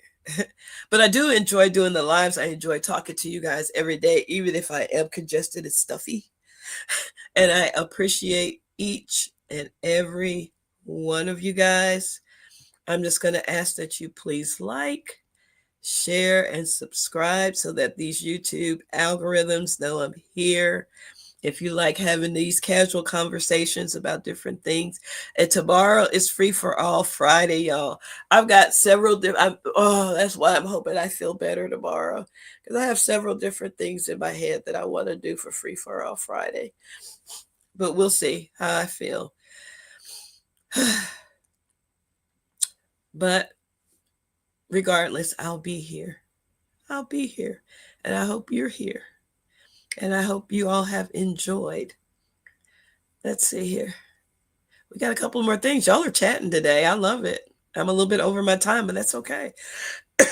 Speaker 1: But I do enjoy doing the lives. I enjoy talking to you guys every day, even if I am congested and stuffy. And I appreciate each and every one of you guys. I'm just going to ask that you please like, share, and subscribe so that these YouTube algorithms know I'm here. If you like having these casual conversations about different things. And tomorrow is Free for All Friday, y'all. I've got several different, that's why I'm hoping I feel better tomorrow. Because I have several different things in my head that I want to do for Free for All Friday. But we'll see how I feel. But regardless, I'll be here. I'll be here. And I hope you're here. And I hope you all have enjoyed. Let's see here. We got a couple more things. Y'all are chatting today. I love it. I'm a little bit over my time, but that's okay.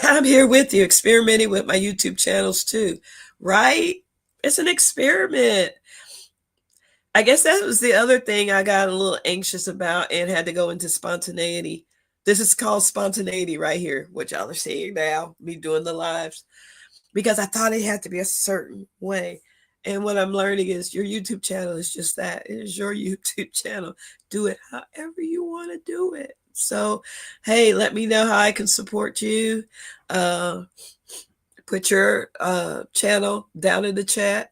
Speaker 1: I'm here with you, experimenting with my YouTube channels too, right? It's an experiment. I guess that was the other thing I got a little anxious about and had to go into spontaneity. This is called spontaneity right here, what y'all are seeing now, me doing the lives, because I thought it had to be a certain way. And what I'm learning is your YouTube channel is just that. It is your YouTube channel. Do it however you want to do it. So, hey, let me know how I can support you. Put your channel down in the chat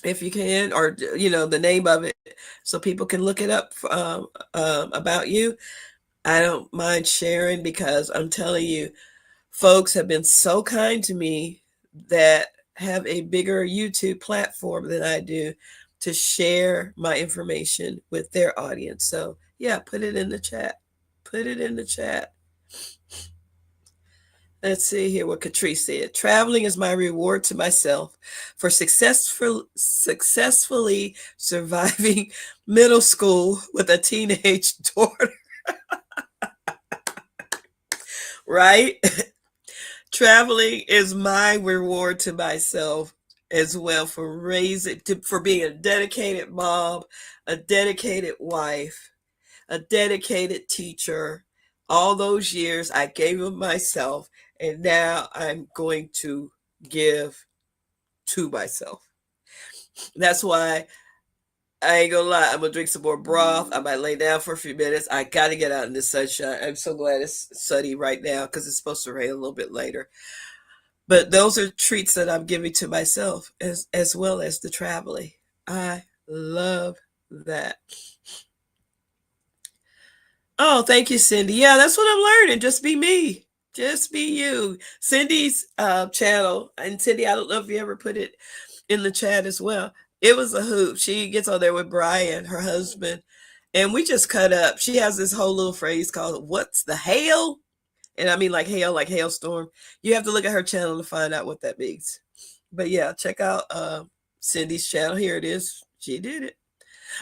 Speaker 1: if you can, or the name of it, so people can look it up about you. I don't mind sharing, because I'm telling you, folks have been so kind to me that have a bigger YouTube platform than I do to share my information with their audience. So yeah, put it in the chat. Put it in the chat. Let's see here what Catrice said. Traveling is my reward to myself for successfully surviving middle school with a teenage daughter. Right? Traveling is my reward to myself as well for for being a dedicated mom, a dedicated wife, a dedicated teacher. All those years I gave of myself, and now I'm going to give to myself. That's why I ain't gonna lie. I'm gonna drink some more broth. I might lay down for a few minutes. I gotta get out in the sunshine. I'm so glad it's sunny right now because it's supposed to rain a little bit later. But those are treats that I'm giving to myself as well as the traveling. I love that. Oh, thank you, Cindy. Yeah, that's what I'm learning. Just be me. Just be you. Cindy's channel, and Cindy, I don't know if you ever put it in the chat as well. It was a hoot. She gets on there with Brian, her husband, and we just cut up. She has this whole little phrase called "What's the hail?" And I mean like hail, like hailstorm. You have to look at her channel to find out what that means. But yeah, check out Cindy's channel. Here it is. She did it.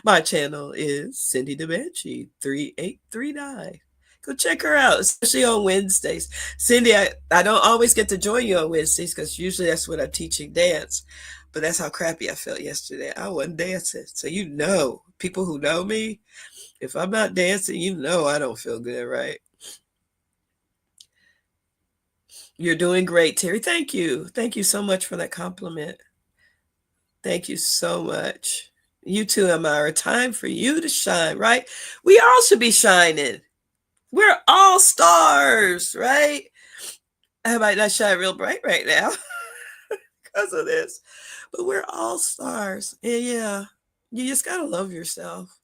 Speaker 1: My channel is Cindy DeBanchi 3839. Go check her out, especially on Wednesdays. Cindy, I don't always get to join you on Wednesdays because usually that's when I'm teaching dance. But that's how crappy I felt yesterday. I wasn't dancing. So you know, people who know me, if I'm not dancing, you know I don't feel good, right? You're doing great, Terry. Thank you. Thank you so much for that compliment. Thank you so much. You too, Amara. Time for you to shine, right? We all should be shining. We're all stars, right? I might not shine real bright right now because of this, but we're all stars. And yeah, you just got to love yourself.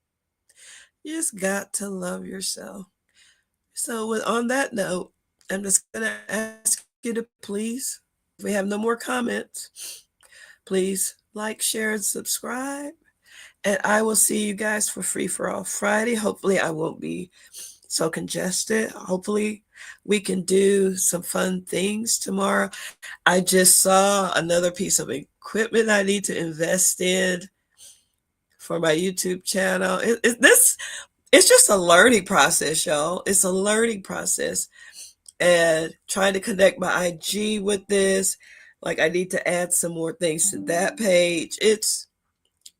Speaker 1: You just got to love yourself. So, on that note, I'm just going to ask you to please, if we have no more comments, please like, share, and subscribe. And I will see you guys for Free for All Friday. Hopefully, I won't be so congested. Hopefully, we can do some fun things tomorrow. I just saw another piece of equipment I need to invest in for my YouTube channel. It's just a learning process, y'all. It's a learning process. And trying to connect my IG with this, like I need to add some more things to that page.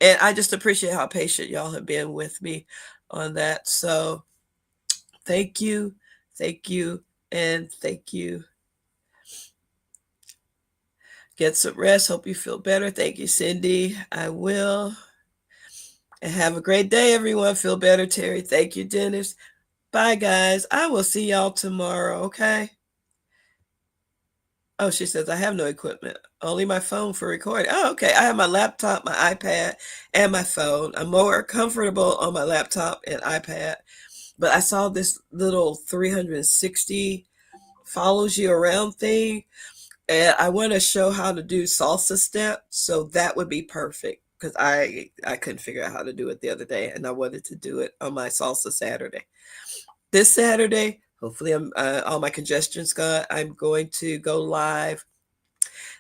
Speaker 1: And I just appreciate how patient y'all have been with me on that. So thank you, and thank you. Get some rest. Hope you feel better. Thank you, Cindy. I will. And have a great day, everyone. Feel better, Terry. Thank you, Dennis. Bye, guys. I will see y'all tomorrow, okay? Oh, she says, I have no equipment, only my phone for recording. Oh, okay. I have my laptop, my iPad, and my phone. I'm more comfortable on my laptop and iPad. But I saw this little 360 follows you around thing, and I want to show how to do salsa step. So that would be perfect because I couldn't figure out how to do it the other day, and I wanted to do it on my salsa Saturday. This Saturday, hopefully, all my congestion's gone. I'm going to go live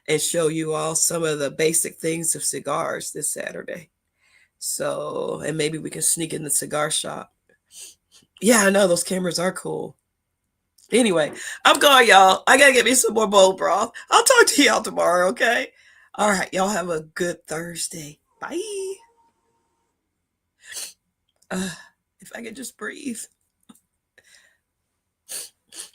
Speaker 1: and show you all some of the basic things of cigars this Saturday. So, and maybe we can sneak in the cigar shop. Yeah, I know those cameras are cool. Anyway, I'm going, y'all. I gotta get me some more bowl broth. I'll talk to y'all tomorrow, okay? All right, y'all have a good Thursday. Bye. If I could just breathe.